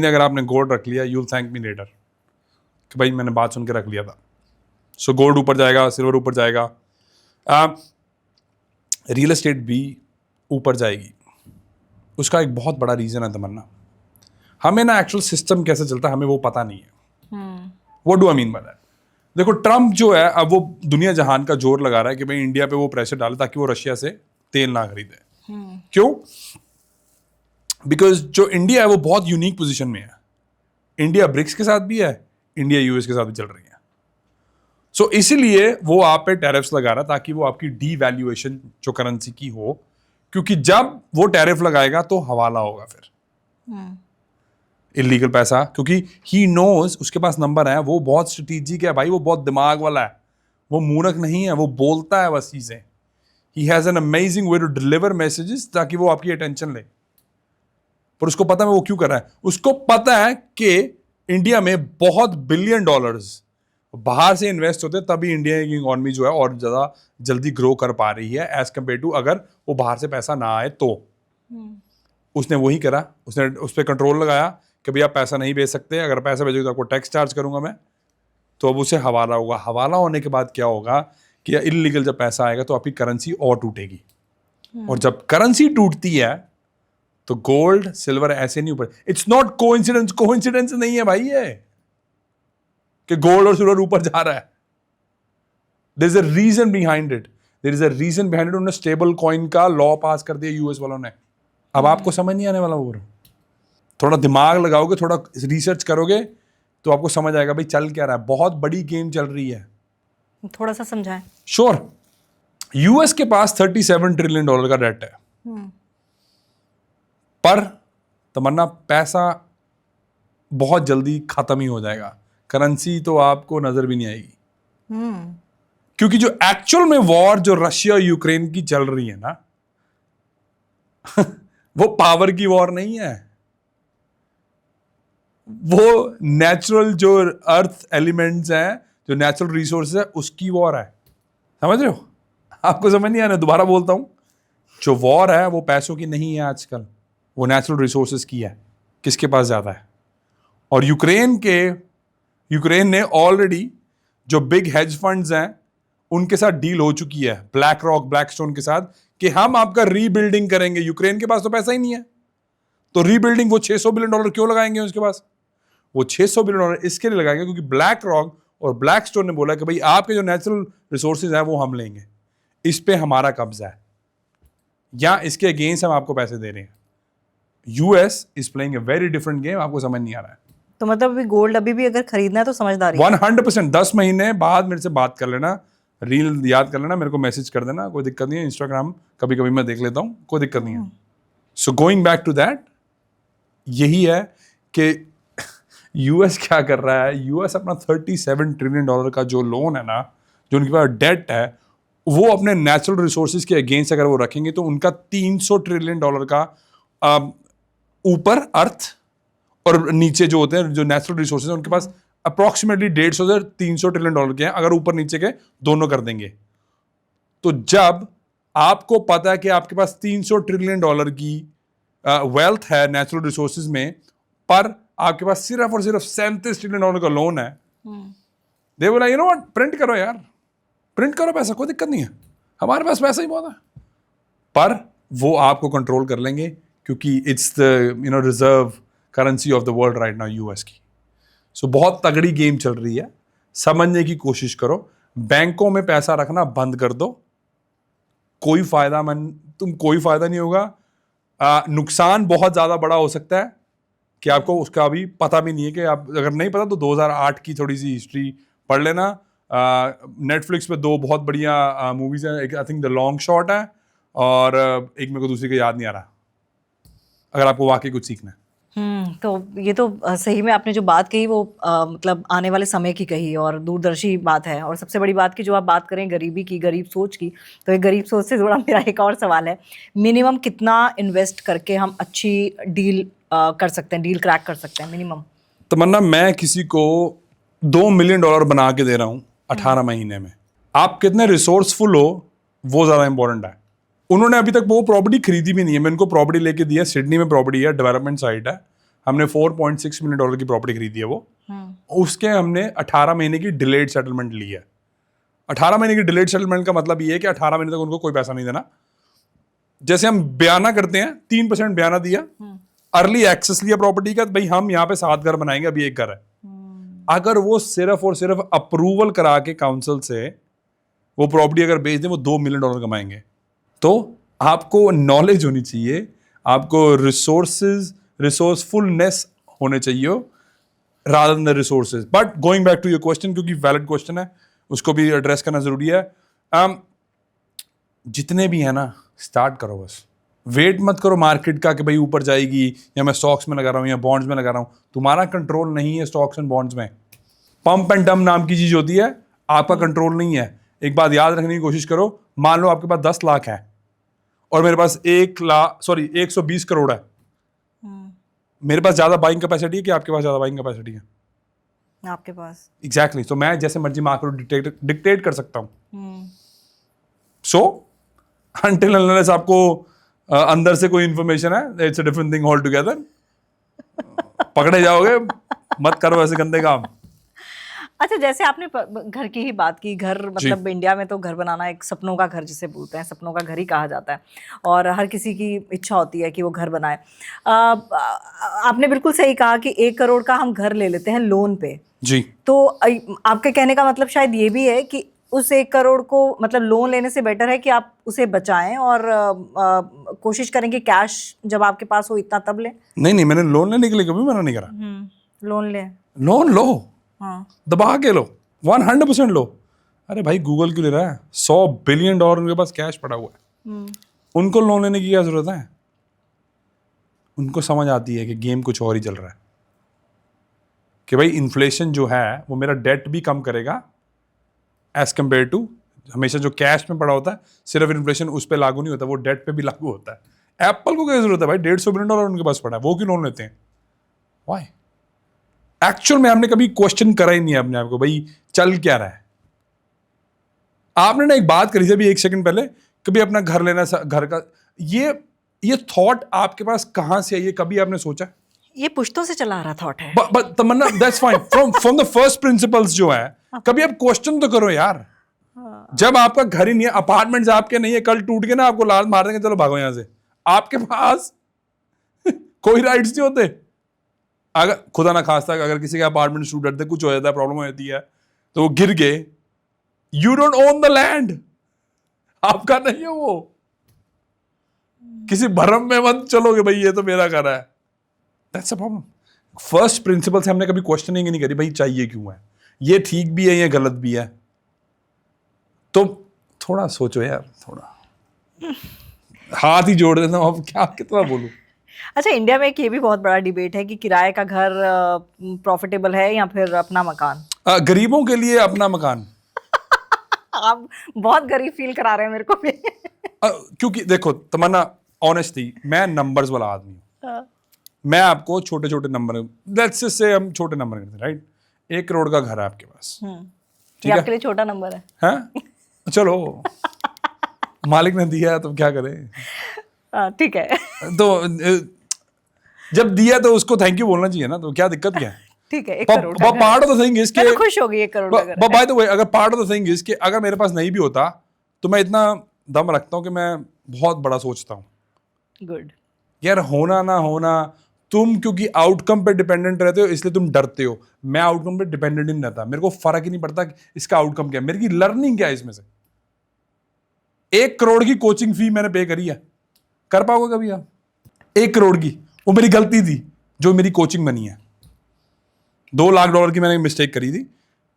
अगर आपने गोल्ड रख लिया, you will thank me later कि भाई मैंने बात सुन के रख लिया था। सो गोल्ड ऊपर जाएगा, सिल्वर ऊपर जाएगा, रियल एस्टेट भी ऊपर जाएगी। उसका एक बहुत बड़ा रीज़न है तमन्ना, हमें ना एक्चुअल सिस्टम कैसे चलता है हमें वो पता नहीं है। What do I mean by that? देखो ट्रम्प जो है अब वो दुनिया जहान का जोर लगा रहा है कि भाई इंडिया पे वो प्रेशर डाले ताकि वो रशिया से तेल ना खरीदे। क्यों? बिकॉज जो इंडिया है वो बहुत यूनिक पोजीशन में है। इंडिया ब्रिक्स के साथ भी है, इंडिया यूएस के साथ भी चल रही है। सो इसीलिए वो आप पे टैरिफ्स लगा रहा है ताकि वो आपकी डीवैल्यूएशन जो करेंसी की हो, क्योंकि जब वो टैरिफ लगाएगा तो हवाला होगा फिर इलीगल पैसा, क्योंकि ही नोज उसके पास नंबर है, वो बहुत स्ट्रेटेजिक है भाई, वो बहुत दिमाग वाला है, वो मूर्ख नहीं है, वो बोलता है बस चीजें। He has an amazing way to deliver messages ताकि वो आपकी अटेंशन ले। पर उसको पता है वो क्यों कर रहा है, उसको पता है कि इंडिया में बहुत $1 बिलियन बाहर से इन्वेस्ट होते तभी इंडिया की इकोनॉमी जो है और ज़्यादा जल्दी ग्रो कर पा रही है एज कम्पेयर टू अगर वो बाहर से पैसा ना आए तो। उसने वही करा, उसने उस पर कंट्रोल लगाया कि भैया पैसा नहीं भेज सकते, अगर पैसा भेजोगे तो आपको टैक्स चार्ज करूंगा मैं। तो अब उसे हवाला होगा, हवाला होने के बाद क्या होगा कि इलीगल जब पैसा आएगा तो आपकी करेंसी और टूटेगी, और जब करेंसी टूटती है तो गोल्ड सिल्वर ऐसे नहीं ऊपर। इट्स नॉट कोइंसिडेंस, कोइंसिडेंस नहीं है भाई ये कि गोल्ड और सिल्वर ऊपर जा रहा है। There is a reason behind it, there is a reason behind it. उन्होंने स्टेबल कॉइन का लॉ पास कर दिया यूएस वालों ने। अब आपको समझ नहीं आने वाला वो, थोड़ा दिमाग लगाओगे, थोड़ा रिसर्च करोगे तो आपको समझ आएगा भाई चल क्या रहा है। बहुत बड़ी गेम चल रही है। थोड़ा सा समझाएं। श्योर। यूएस के पास $37 ट्रिलियन का डेट है, पर तमन्ना पैसा बहुत जल्दी खत्म ही हो जाएगा, करेंसी तो आपको नजर भी नहीं आएगी। क्योंकि जो एक्चुअल में वॉर जो रशिया और यूक्रेन की चल रही है ना वो पावर की वॉर नहीं है, वो नेचुरल जो अर्थ एलिमेंट्स हैं, जो नेचुरल रिसोर्सेज है, उसकी वॉर है। समझ रहे हो? आपको समझ नहीं आ रहा, दोबारा बोलता हूं, जो वॉर है वो पैसों की नहीं है आजकल, वो नेचुरल रिसोर्सेज की है, किसके पास ज्यादा है। और यूक्रेन ने ऑलरेडी जो बिग हेज फंड्स हैं उनके साथ डील हो चुकी है, ब्लैक रॉक, ब्लैकस्टोन के साथ, कि हम आपका रीबिल्डिंग करेंगे। यूक्रेन के पास तो पैसा ही नहीं है, तो रीबिल्डिंग वो $600 बिलियन क्यों लगाएंगे उसके पास? वो $600 बिलियन इसके लिए लगाएंगे क्योंकि ब्लैक रॉक और ब्लैकस्टोन ने बोला कि भाई आपके जो नेचुरल रिसोर्सेज हैं वो हम लेंगे, इस पे हमारा कब्जा है, या इसके अगेंस्ट हम आपको पैसे दे रहे हैं। US is playing a very different game, आपको समझ नहीं आ रहा है। तो मतलब अभी गोल्ड अभी भी अगर खरीदना है तो समझदारी 100%। 10 महीने बाद मेरे से बात कर लेना, रील याद कर लेना, मेरे को मैसेज कर देना, कोई दिक्कत नहीं है। इंस्टाग्राम कभी कभी मैं देख लेता हूँ, कोई दिक्कत नहीं है। So going back to that, यही है कि यूएस क्या कर रहा है। यूएस अपना $37 ट्रिलियन का जो लोन है ना, जो उनके पास डेट है, वो अपने नेचुरल रिसोर्सेज के अगेंस्ट अगर वो रखेंगे तो उनका $300 ट्रिलियन का ऊपर अर्थ और नीचे जो होते हैं जो नेचुरल रिसोर्सेज, उनके पास अप्रॉक्सीमेटली 150 से 300 ट्रिलियन के हैं, अगर ऊपर नीचे के दोनों कर देंगे। तो जब आपको पता है कि आपके पास $300 ट्रिलियन की वेल्थ है नेचुरल रिसोर्सेज में, पर आपके पास सिर्फ और सिर्फ $37 ट्रिलियन का लोन है, दे बोला यू नो व्हाट, प्रिंट करो यार, प्रिंट करो पैसा, कोई दिक्कत नहीं है, हमारे पास पैसा ही बहुत है। पर वो आपको कंट्रोल कर लेंगे, क्योंकि it's the reserve currency of the world right now, US की। सो बहुत तगड़ी गेम चल रही है, समझने की कोशिश करो। बैंकों में पैसा रखना बंद कर दो, कोई फायदा नहीं होगा। नुकसान बहुत ज़्यादा बड़ा हो सकता है कि आपको उसका अभी पता भी नहीं है। कि आप अगर नहीं पता तो 2008 की थोड़ी सी हिस्ट्री पढ़ लेना। नेटफ्लिक्स पे 2 बहुत बढ़िया मूवीज हैं, एक I think the long shot है, और एक मेरे को दूसरी का याद नहीं आ रहा, अगर आपको वाकई कुछ सीखना है। तो ये तो सही में आपने जो बात कही वो मतलब आने वाले समय की कही और दूरदर्शी बात है। और सबसे बड़ी बात की जो आप बात करें गरीबी की, गरीब सोच की, तो एक गरीब सोच से जुड़ा मेरा एक और सवाल है, मिनिमम कितना इन्वेस्ट करके हम अच्छी डील कर सकते हैं, डील क्रैक कर सकते हैं मिनिमम? तमन्ना, मैं किसी को $2 मिलियन बना के दे रहा हूँ 18 महीने में। आप कितने रिसोर्सफुल हो वो ज़्यादा इंपॉर्टेंट है। उन्होंने अभी तक वो प्रॉपर्टी खरीदी भी नहीं है। मैं इनको प्रॉपर्टी लेके दी है, सिडनी में प्रॉपर्टी है, डेवलपमेंट साइट है। हमने $4.6 मिलियन की प्रॉपर्टी खरीदी है वो। उसके हमने 18 महीने की डिलेड सेटलमेंट ली है। 18 महीने की डिलेड सेटलमेंट का मतलब ये है कि 18 महीने तक उनको कोई पैसा नहीं देना। जैसे हम बयाना करते हैं, 3% बयाना दिया, अर्ली एक्सेस लिया प्रॉपर्टी का, भाई हम यहाँ पे 7 घर बनाएंगे, अभी 1 घर है। अगर वो सिर्फ और सिर्फ अप्रूवल करा के काउंसिल से वो प्रॉपर्टी अगर बेच दें, वो $2 मिलियन कमाएंगे। तो आपको नॉलेज होनी चाहिए, आपको रिसोर्सफुलनेस होने चाहिए rather than the resources. But going back to your question, क्योंकि वैलिड क्वेश्चन है, उसको भी एड्रेस करना जरूरी है। जितने भी है ना, स्टार्ट करो, बस वेट मत करो मार्केट का कि भाई ऊपर जाएगी, या मैं स्टॉक्स में लगा रहा हूँ या बॉन्ड्स में लगा रहा हूँ। तुम्हारा कंट्रोल नहीं है स्टॉक्स एंड बॉन्ड्स में। पंप एंड डंप नाम की चीज होती है, आपका कंट्रोल नहीं है। एक बात याद रखने की कोशिश करो, मान लो आपके पास 10 लाख है और मेरे पास 120 करोड़ है। मेरे पास ज्यादा बाइंग कैपेसिटी है कि आपके पास ज्यादा बाइंग कैपेसिटी है? आपके पास। एग्जैक्टली। तो मैं जैसे मर्जी मार्केट डिक्टेट कर सकता हूं। सो अनटिल अनलेस आपको अंदर से कोई इंफॉर्मेशन है, it's a different thing all together. पकड़े जाओगे, मत करो ऐसे गंदे काम। अच्छा, जैसे आपने घर की ही बात की, घर मतलब इंडिया में तो घर बनाना एक सपनों का घर जिसे बोलते हैं, सपनों का घर ही कहा जाता है, और हर किसी की इच्छा होती है कि वो घर बनाए। आपने बिल्कुल सही कहा कि 1 करोड़ का हम घर ले लेते हैं लोन पे जी। तो आपके कहने का मतलब शायद ये भी है कि उस 1 करोड़ को मतलब लोन लेने से बेटर है कि आप उसे बचाएं और कोशिश करें कि कैश जब आपके पास हो इतना तब लें। नहीं, मैंने लोन लेने के लिए कभी मना नहीं करा। लोन लें, लोन लो, हाँ, दबा के लो, 100% लो। अरे भाई, गूगल क्यों ले रहा है? $100 बिलियन उनके पास कैश पड़ा हुआ है। उनको लोन लेने की क्या जरूरत है? उनको समझ आती है कि गेम कुछ और ही चल रहा है, कि भाई इन्फ्लेशन जो है वो मेरा डेट भी कम करेगा एज कम्पेयर टू हमेशा जो कैश में पड़ा होता है। सिर्फ इन्फ्लेशन उस पर लागू नहीं होता, वो डेट पे भी लागू होता है। एप्पल को क्या जरूरत है भाई? $150 बिलियन उनके पास पड़ा है, वो क्यों लोन लेते हैं? वाई? एक्चुअल में हमने कभी क्वेश्चन करा ही नहीं है अपने आप को, भाई चल क्या रहा है। आपने ना एक बात करी थी अभी 1 सेकंड पहले, कभी अपना घर लेना, घर का ये थॉट आपके पास कहां से आई है? कभी आपने सोचा? ये पुश्तों से चला आ रहा थॉट है। But Tamanna, that's fine, from the first principles जो है, कभी आप क्वेश्चन तो करो यार। जब आपका घर ही नहीं है, अपार्टमेंट्स आपके नहीं है, कल टूट के ना आपको लात मार देंगे, चलो भागो यहां से, आपके पास कोई राइट्स नहीं होते। अगर खुदा ना खास्ता अगर किसी के अपार्टमेंट टूट जाते, कुछ हो जाता है, प्रॉब्लम हो जाती है, तो वो गिर गए, you don't own the land, आपका नहीं है वो। किसी भरम में मत चलोगे भाई ये तो मेरा घर है, that's a problem. First principle से हमने कभी क्वेश्चनिंग नहीं करी, भाई चाहिए क्यों है, ये ठीक भी है, ये गलत भी है। तो थोड़ा सोचो यार, थोड़ा हाथ ही जोड़ देता हूं, अब क्या कितना बोलूं। अच्छा, इंडिया में एक ये भी बहुत बड़ा डिबेट है कि किराए का घर प्रॉफिटेबल है या फिर अपना मकान। गरीबों के लिए अपना मकान। आप बहुत गरीब फील करा रहे हैं मेरे को भी। क्योंकि देखो तमन्ना, ऑनेस्टली मैं नंबर्स वाला आदमी हूं। मैं आपको छोटे छोटे नंबर, लेट्स से हम छोटे नंबर करते हैं, राइट? 1 करोड़ का घर है आपके पास, ये आपके लिए छोटा नंबर है? हैं? चलो मालिक ने दिया है तो क्या करें। ठीक है। तो जब दिया तो उसको थैंक यू बोलना चाहिए ना, तो क्या दिक्कत क्या है? ठीक है, 1 करोड़ का घर। Part of the thing is के, मैं तो खुश हो गई 1 करोड़ का घर है। बाय द वे, अगर part of the thing is के अगर मेरे पास नहीं भी होता तो मैं इतना दम रखता हूं कि मैं बहुत बड़ा सोचता हूं। गुड। यार होना ना होना, तुम क्योंकि आउटकम पे डिपेंडेंट रहते हो इसलिए तुम डरते हो। मैं आउटकम पे डिपेंडेंट ही नहीं रहता, मेरे को फर्क ही नहीं पड़ता कि इसका आउटकम क्या है, मेरी लर्निंग क्या है इसमें से। 1 करोड़ की कोचिंग फी मैंने पे करी है, कर पाओगे कभी आप? 1 करोड़ की, वो मेरी गलती थी जो मेरी कोचिंग बनी है। $2 लाख की मैंने मिस्टेक करी थी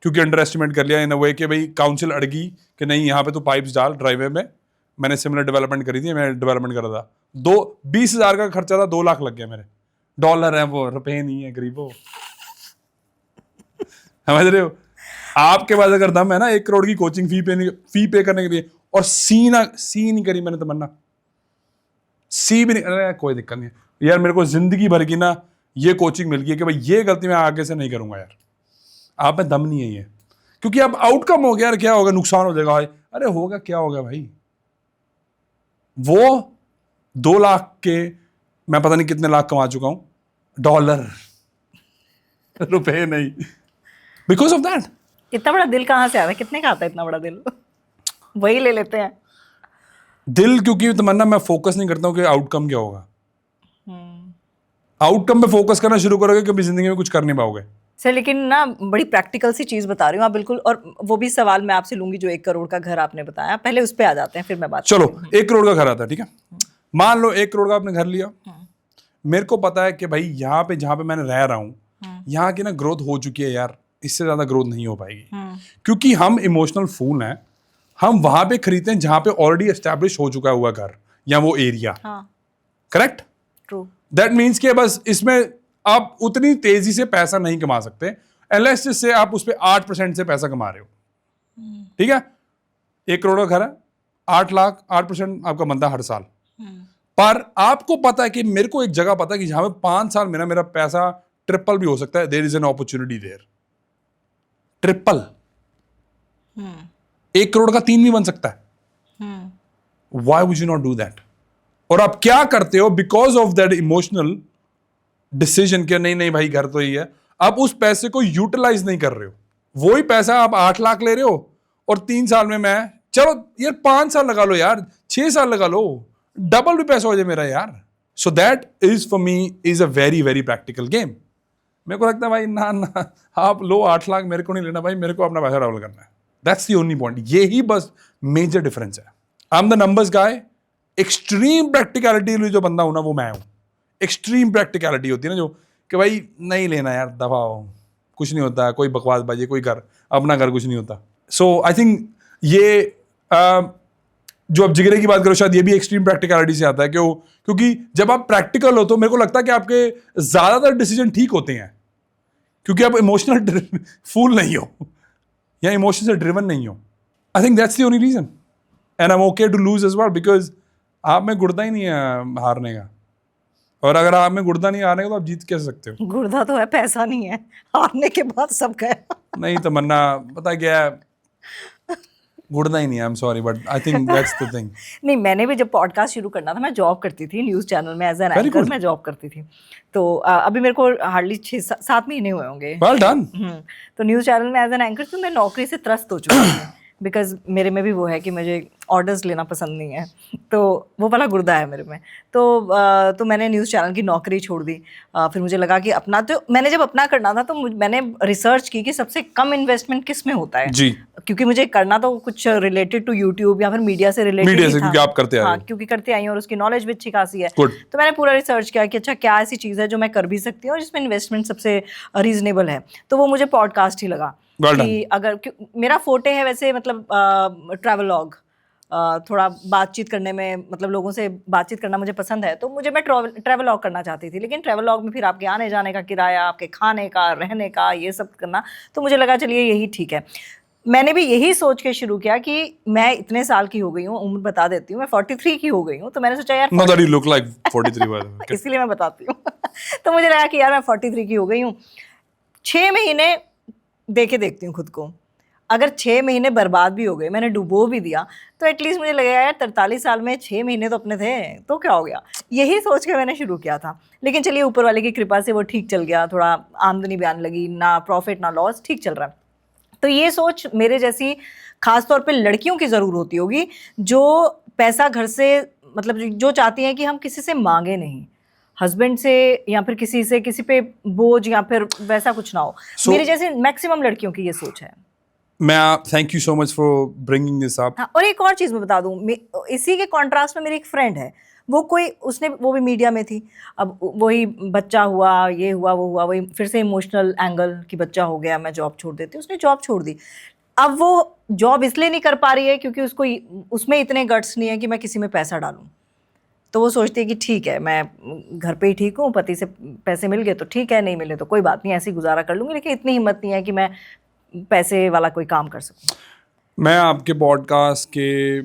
क्योंकि अंडर एस्टिमेट कर लिया इन अ वे कि भाई काउंसिल अड़गी कि नहीं यहाँ पे तो पाइप्स डाल ड्राइववे में। मैंने सिमिलर डेवलपमेंट करी थी, मैं डेवलपमेंट कर रहा था, 20,000 का खर्चा था, 2 लाख लग गया मेरे। डॉलर है वो, रुपए नहीं है गरीबों। समझ रहे हो? आपके पास अगर दम है ना 1 करोड़ की कोचिंग फी पे करने के लिए, और सी नहीं करी मैंने तमन्ना, सी भी नहीं, अरे कोई दिक्कत नहीं यार, मेरे को जिंदगी भर की ना ये कोचिंग मिल गई कि भाई ये गलती मैं आगे से नहीं करूंगा यार। आप में दम नहीं है ये, क्योंकि अब आउटकम हो गया यार, क्या होगा, नुकसान हो जाएगा। अरे होगा क्या होगा भाई, वो 2 लाख के मैं पता नहीं कितने लाख कमा चुका हूं, डॉलर, रुपए नहीं, बिकॉज ऑफ दैट। इतना बड़ा दिल कहाँ से आता है? कितने का आता है इतना बड़ा दिल? वही ले लेते हैं दिल, क्योंकि तमन्ना मैं फोकस नहीं करता हूं कि आउटकम क्या होगा। आउटकम पे फोकस करना शुरू करोगे कभी जिंदगी में कुछ कर नहीं पाओगे। सर लेकिन ना बड़ी प्रैक्टिकल सी चीज बता रही हूँ आप बिल्कुल, और वो भी सवाल मैं आपसे लूंगी जो 1 करोड़ का घर आपने बताया, पहले उस पे आ जाते हैं फिर मैं बात चलो करती हूँ। 1 करोड़ का घर आता है, ठीक है, मान लो 1 करोड़ का आपने घर लिया। मेरे को पता है कि भाई यहाँ पे जहाँ पे मैंने रह रहा हूँ यहाँ की ना ग्रोथ हो चुकी है यार, इससे ज्यादा ग्रोथ नहीं हो पाएगी, क्योंकि हम इमोशनल फूल हैं। हम वहां पे खरीदते हैं जहां पे ऑलरेडी एस्टैब्लिश हो चुका हुआ घर या वो area, correct? True. That means कि बस इसमें आप उतनी तेजी से पैसा नहीं कमा सकते अनलेस जिससे आप उस पर 8% से पैसा कमा रहे हो, ठीक है? 1 करोड़ का घर है, 8 लाख, 8% आपका बनता है हर साल। पर आपको पता है कि मेरे को एक जगह पता है कि जहां पे 5 साल में ना मेरा पैसा ट्रिपल भी हो सकता है। There is an opportunity there, triple. 1 crore का 3 भी बन सकता है। Why would you not do that? और आप क्या करते हो because of that emotional decision के नहीं नहीं भाई घर तो ही है, आप उस पैसे को यूटिलाइज नहीं कर रहे हो। वही पैसा आप 8 लाख ले रहे हो और 3 साल में मैं, चलो यार 5 साल लगा लो यार, 6 साल लगा लो, डबल भी पैसा हो जाए मेरा यार। So that is for me is a very very practical game. मेरे को लगता है भाई ना आप लो 8 लाख, मेरे को नहीं लेना भाई, मेरे को अपना पैसा डबल करना है। That's the only point. यही बस मेजर डिफरेंस है। I am the numbers guy. Extreme practicality जो बंदा हूं ना वो मैं हूं। एक्सट्रीम प्रैक्टिकलिटी होती है ना जो कि भाई नहीं लेना यार, दफा हो, कुछ नहीं होता, कोई बकवास बाजी, कोई घर, अपना घर कुछ नहीं होता। सो आई थिंक ये जो अब जिगरे की बात करो शायद ये भी एक्सट्रीम प्रैक्टिकलिटी से आता है, क्योंकि जब आप प्रैक्टिकल हो तो मेरे को लगता है कि आपके ज्यादातर डिसीजन ठीक होते हैं क्योंकि आप इमोशनल फूल नहीं हो या इमोशन से ड्रिवन नहीं हो। I think that's the only reason and I am okay to lose as well, because आप में गुर्दा ही नहीं है हारने का, और अगर आप में गुर्दा नहीं हारने का तो आप जीत कैसे सकते हो? गुर्दा तो है, पैसा नहीं है, हारने के बाद सब गया। नहीं तमन्ना, पता क्या है, गुर्दा ही नहीं है, I am sorry but I think that's the thing. नहीं, मैंने भी जब पॉडकास्ट शुरू करना था, मैं जॉब करती थी न्यूज़ चैनल में as an Very anchor, good. मैं जॉब करती थी। तो अभी मेरे को हार्डली 6-7 महीने हुए होंगे। Well done. तो न्यूज़ चैनल में एज एन एंकर तो मैं नौकरी से त्रस्त हो चुकी हूँ, बिकॉज मेरे में भी वो है कि मुझे ऑर्डर्स लेना पसंद नहीं है, तो वो वाला गुर्दा है मेरे में। तो मैंने न्यूज़ चैनल की नौकरी छोड़ दी। फिर मुझे लगा कि अपना, तो मैंने जब अपना करना था तो मैंने रिसर्च की कि सबसे कम इन्वेस्टमेंट किस में होता है जी, क्योंकि मुझे करना तो कुछ रिलेटेड टू यूट्यूब या फिर मीडिया से रिलेटेड मीडिया से, था। क्योंकि आप करते आ रहे हाँ, हो। क्योंकि करते आई हूँ और उसकी नॉलेज भी अच्छी खासी है। Good. तो मैंने पूरा रिसर्च किया कि अच्छा क्या ऐसी चीज़ है जो मैं कर भी सकती हूँ और जिसमें इन्वेस्टमेंट सबसे रीजनेबल है, तो वो मुझे पॉडकास्ट ही लगा। Well कि अगर मेरा फोटे है वैसे, मतलब ट्रैवलॉग, थोड़ा बातचीत करने में, मतलब लोगों से बातचीत करना मुझे पसंद है, तो मैं ट्रैवलॉग करना चाहती थी। लेकिन ट्रैवलॉग में फिर आपके आने जाने का किराया, आपके खाने का, रहने का, ये सब करना, तो मुझे लगा चलिए यही ठीक है। मैंने भी यही सोच के शुरू किया कि मैं इतने साल की हो गई हूँ, उम्र बता देती हूँ, मैं 43 की हो गई हूँ, तो मैंने सोचा यार Not that you look like 43 by the way. इसीलिए मैं बताती हूँ। तो मुझे लगा कि यार मैं 43 की हो गई हूँ, 6 महीने देखती हूँ खुद को। अगर 6 महीने बर्बाद भी हो गए, मैंने डुबो भी दिया, तो एटलीस्ट मुझे लगेगा यार 43 साल में 6 महीने तो अपने थे, तो क्या हो गया। यही सोच के मैंने शुरू किया था। लेकिन चलिए ऊपर वाले की कृपा से वो ठीक चल गया, थोड़ा आमदनी भी आने लगी, ना प्रॉफिट ना लॉस, ठीक चल रहा है। तो ये सोच मेरे जैसी खास तौर पे लड़कियों की ज़रूर होती होगी जो पैसा घर से मतलब जो चाहती हैं कि हम किसी से मांगे नहीं, हस्बैंड से या फिर किसी से, किसी पे बोझ या फिर वैसा कुछ ना हो। मेरे जैसे मैक्सिमम लड़कियों की ये सोच है। मैं thank you so much for bringing this up. हाँ, और एक और चीज मैं बता दूं, इसी के कॉन्ट्रास्ट में मेरी एक फ्रेंड है, वो भी मीडिया में थी। अब वही बच्चा हुआ, ये हुआ, वो हुआ, वही फिर से इमोशनल एंगल कि बच्चा हो गया, मैं जॉब छोड़ देती हूँ। उसने जॉब छोड़ दी। अब वो जॉब इसलिए नहीं कर पा रही है क्योंकि उसको उसमें इतने गट्स नहीं है कि मैं किसी में पैसा डालूं। तो वो सोचती है कि ठीक है, मैं घर पे ही ठीक हूँ, पति से पैसे मिल गए तो ठीक है, नहीं मिले तो कोई बात नहीं, ऐसे ही गुजारा कर लूंगी। लेकिन इतनी हिम्मत नहीं है कि मैं पैसे वाला कोई काम कर सकूं। मैं आपके पॉडकास्ट के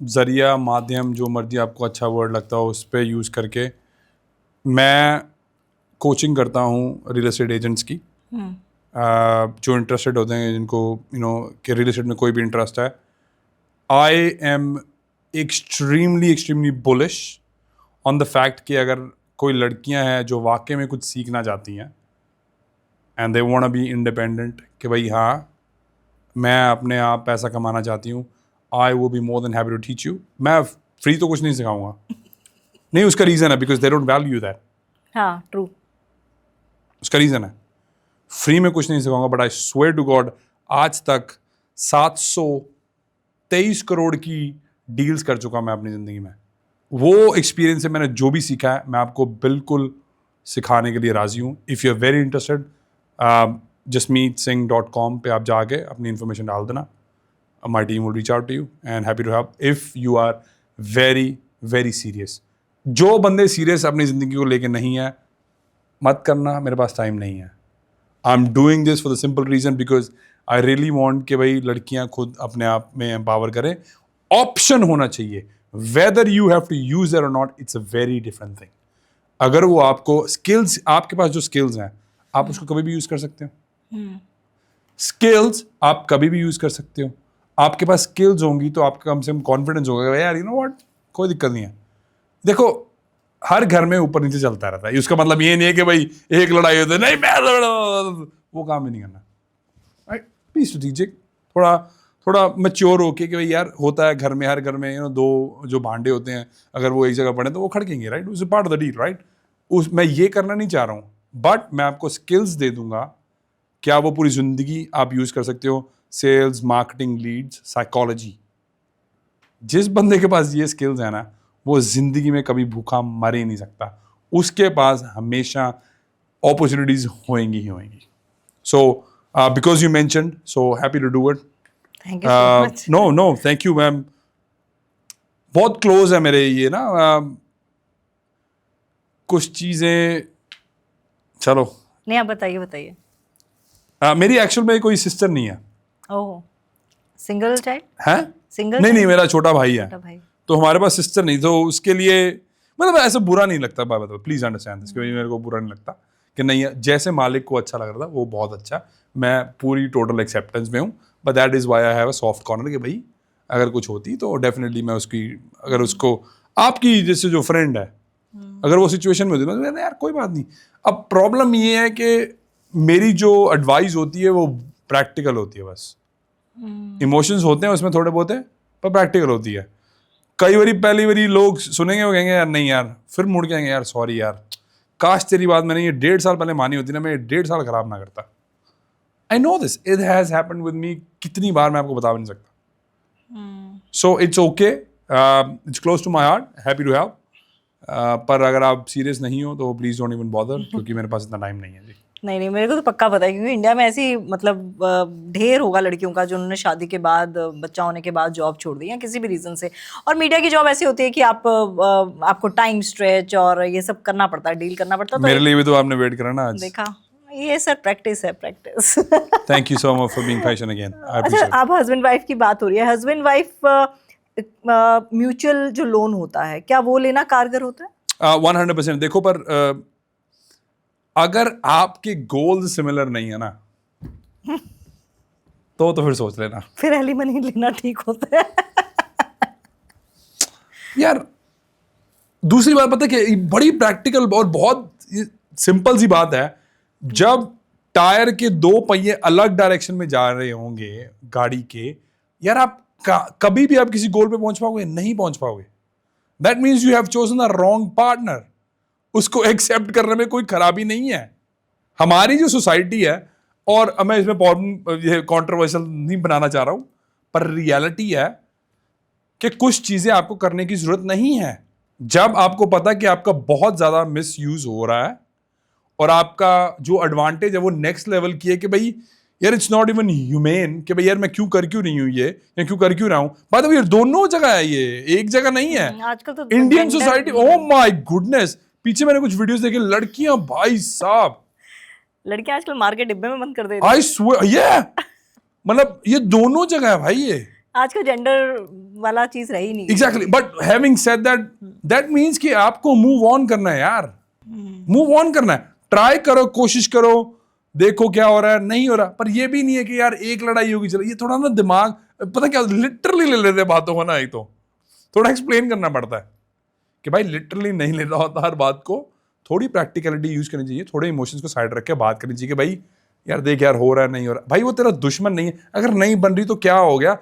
ज़रिया, माध्यम, जो मर्जी आपको अच्छा वर्ड लगता हो उस पर यूज़ करके मैं कोचिंग करता हूँ रियल एस्टेट एजेंट्स की, जो इंटरेस्टेड होते हैं, जिनको कि रियल एस्टेट में कोई भी इंटरेस्ट है। I am extremely bullish on the fact कि अगर कोई लड़कियां हैं जो वाकई में कुछ सीखना चाहती हैं and they want to be independent, कि भाई हाँ मैं अपने आप पैसा कमाना चाहती हूँ, I will be more than happy to teach you. मैं फ्री तो कुछ नहीं सिखाऊंगा, नहीं, उसका रीज़न है because they don't value that. हाँ, ट्रू। उसका रीज़न है, फ्री में कुछ नहीं सिखाऊंगा, but I swear to God आज तक 723 करोड़ की डील्स कर चुका मैं अपनी ज़िंदगी में। वो एक्सपीरियंस से मैंने जो भी सीखा है मैं आपको बिल्कुल सिखाने के लिए राज़ी हूँ। If you are very interested, jasmeetsingh.com पे आप जाके अपनी इन्फॉर्मेशन डाल देना। My team will reach out to you and happy to help if you are very serious. जो बंदे सीरियस अपनी ज़िंदगी को लेके नहीं है, मत करना, मेरे पास टाइम नहीं है। I am doing this for the simple reason because I really want कि भाई लड़कियां खुद अपने आप में एम्पावर करें। ऑप्शन होना चाहिए, whether you have to use it और not, it's a very different thing. अगर वो आपको स्किल्स, आपके पास जो स्किल्स हैं आप उसको कभी भी यूज कर सकते हो। स्किल्स आप कभी भी यूज कर सकते हो। आपके पास स्किल्स होंगी तो आपका कम से कम कॉन्फिडेंस होगा, यार यू नो व्हाट, कोई दिक्कत नहीं है। देखो हर घर में ऊपर नीचे चलता रहता है, उसका मतलब ये नहीं है कि भाई एक लड़ाई होती है, नहीं मैं वो काम ही नहीं करना। राइट, बी स्ट्रेटेजिक, थोड़ा मैच्योर होके कि भाई यार होता है घर में, हर घर में दो जो भांडे होते हैं, अगर वो एक जगह पड़े तो वो खड़केंगे, राइट, उस part of the deal, right. मैं ये करना नहीं चाह रहा हूँ, बट मैं आपको स्किल्स दे दूंगा, क्या वो पूरी ज़िंदगी आप यूज़ कर सकते हो। Sales, marketing, leads, psychology. जिस बंदे के पास ये स्किल्स है ना, वो ज़िंदगी में कभी भूखा मर ही नहीं सकता, उसके पास हमेशा अपॉर्चुनिटीज़ होएंगी ही होएंगी। So because you mentioned, so happy to do it. Thank you so much. No thank you ma'am, बहुत क्लोज है मेरे ये ना कुछ चीज़ें। चलो नहीं, आप बताइए। मेरी एक्चुअल में कोई सिस्टर नहीं है। ओह, सिंगल चाइल्ड है? सिंगल? नहीं, मेरा छोटा भाई है, भाई। तो हमारे पास सिस्टर नहीं, तो उसके लिए मतलब ऐसा बुरा नहीं लगता। बाबा प्लीज अंडरस्टैंड दिस, क्योंकि मेरे को बुरा नहीं लगता कि नहीं है, जैसे मालिक को अच्छा लग रहा था वो बहुत अच्छा, मैं पूरी टोटल एक्सेप्टेंस में हूँ। But that is why I have a soft corner कि भाई अगर कुछ होती तो डेफिनेटली मैं उसकी, अगर उसको आपकी जैसे जो फ्रेंड है अगर वो सिचुएशन में होती तो यार कोई बात नहीं। अब प्रॉब्लम ये है कि मेरी जो एडवाइस होती है वो प्रैक्टिकल होती है, बस इमोशंस होते हैं उसमें थोड़े बहुत है, पर प्रैक्टिकल होती है। कई बारी पहली बारी लोग सुनेंगे, वो कहेंगे यार नहीं यार, फिर मुड़ के आएंगे यार सॉरी यार, काश तेरी बात मैंने ये 1.5 साल पहले मानी होती ना, मैं 1.5 साल खराब ना करता। I know this, it has happened with me, कितनी बार मैं आपको बता भी नहीं सकता। So it's okay, it's close to my heart, happy to help. पर अगर आप सीरियस नहीं हो तो प्लीज डोंट इवन बॉदर, क्योंकि मेरे पास इतना टाइम नहीं है जी। नहीं, मेरे को तो पक्का पता है, क्योंकि इंडिया में ऐसी मतलब ढेर होगा लड़कियों का जिन्होंने शादी के बाद, बच्चा होने के बाद जॉब छोड़ दी या किसी भी रीज़न से। और मीडिया की जॉब ऐसी होती है कि आपको टाइम स्ट्रेच और ये सब करना पड़ता है, डील करना पड़ता है। मेरे लिए भी तो आपने वेट करा ना आज। देखा, ये सर प्रैक्टिस है, practice. Thank you so much for being patient again. अच्छा, आप हस्बैंड वाइफ की बात हो रही है, हस्बैंड वाइफ म्यूचुअल जो लोन होता है, क्या वो लेना कारगर होता है? 100%। देखो, पर अगर आपके गोल्स सिमिलर नहीं है ना तो फिर सोच लेना, फिर एलिमनी लेना ठीक होता है। यार दूसरी बात पता है कि बड़ी प्रैक्टिकल और बहुत सिंपल सी बात है, जब टायर के 2 पहिए अलग डायरेक्शन में जा रहे होंगे गाड़ी के, यार आप कभी भी आप किसी गोल पे पहुंच पाओगे? नहीं पहुंच पाओगे। That means you have chosen a wrong partner. उसको एक्सेप्ट करने में कोई खराबी नहीं है। हमारी जो सोसाइटी है, और मैं इसमें कॉन्ट्रोवर्शियल नहीं बनाना चाह रहा हूं, पर रियलिटी है कि कुछ चीजें आपको करने की जरूरत नहीं है। जब आपको पता कि आपका बहुत ज्यादा मिस यूज हो रहा है और आपका जो एडवांटेज है वो नेक्स्ट लेवल की है कि भाई यार इट्स नॉट इवन ह्यूमेन कि भाई यार मैं क्यों नहीं हूं ये, या क्यों कर क्यों रहा हूं। बात है, ये दोनों जगह है, ये एक जगह नहीं है। आजकल तो Indian gender- society, oh my goodness, पीछे मैंने कुछ वीडियोस देखे, लड़कियां भाई साहब, लड़कियां आजकल मार के डिब्बे में बंद कर दे रही आई स्वेयर, ये मतलब ये दोनों जगह है भाई ये। हैं। आजकल जेंडर वाला चीज रही नहीं। Exactly, but having said that, that means कि आपको मूव ऑन करना है यार, मूव ऑन करना है। ट्राई करो, कोशिश करो, देखो क्या हो रहा है, नहीं हो रहा। पर ये भी नहीं है कि यार एक लड़ाई होगी चलो, ये थोड़ा ना दिमाग, पता क्या लिटरली ले लेते बातों को ना, एक तो थोड़ा एक्सप्लेन करना पड़ता है कि भाई लिटरली नहीं ले रहा होता हर बात को, थोड़ी प्रैक्टिकलिटी यूज करनी चाहिए, थोड़े इमोशंस को साइड रख के बात करनी चाहिए कि भाई यार देख यार हो रहा है, नहीं हो रहा। भाई वो तेरा दुश्मन नहीं है, अगर नहीं बन रही तो क्या हो गया,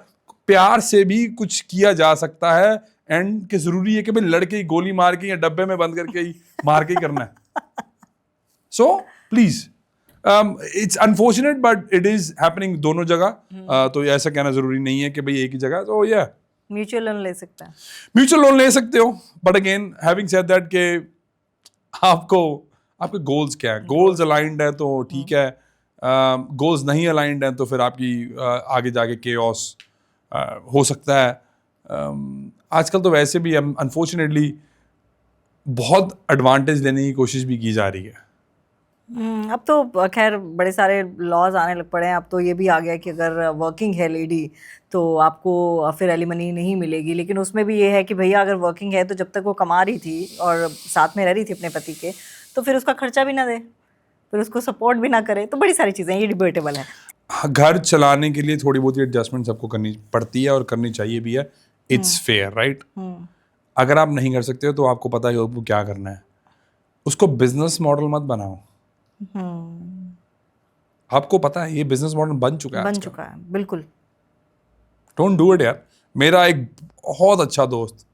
प्यार से भी कुछ किया जा सकता है। एंड के जरूरी है कि भाई लड़के ही गोली मार के या डब्बे में बंद करके ही मार के ही करना है। So please, it's unfortunate but it is happening दोनों जगह। तो ऐसा कहना जरूरी नहीं है कि भाई एक ही जगह। तो या म्यूचुअल लोन ले सकते हैं। म्यूचुअल लोन ले सकते हो, but again having said that के आपको आपके गोल्स क्या है, गोल्स अलाइंड है तो ठीक है, गोल्स नहीं अलाइंड है तो फिर आपकी आगे जाके केओस हो सकता है। आजकल तो वैसे भी अनफॉर्चुनेटली बहुत एडवांटेज लेने की कोशिश भी की जा रही है। अब तो खैर बड़े सारे लॉज आने लग पड़े हैं। अब तो ये भी आ गया कि अगर वर्किंग है लेडी तो आपको फिर एलिमनी नहीं मिलेगी। लेकिन उसमें भी ये है कि भैया अगर वर्किंग है तो जब तक वो कमा रही थी और साथ में रह रही थी अपने पति के, तो फिर उसका खर्चा भी ना दे, फिर उसको सपोर्ट भी ना करे। तो बड़ी सारी चीज़ें, ये डिबेटेबल है। घर चलाने के लिए थोड़ी बहुत एडजस्टमेंट सबको करनी पड़ती है और करनी चाहिए भी है। It's fair, right? अगर आप नहीं कर सकते हो तो आपको पता है आपको क्या करना है। उसको बिजनेस मॉडल मत बनाओ। आपको पता है ये बिजनेस मॉडल बन चुका है, बन चुका है, बिल्कुल। डोंट डू इट यार। मेरा एक बहुत अच्छा दोस्त,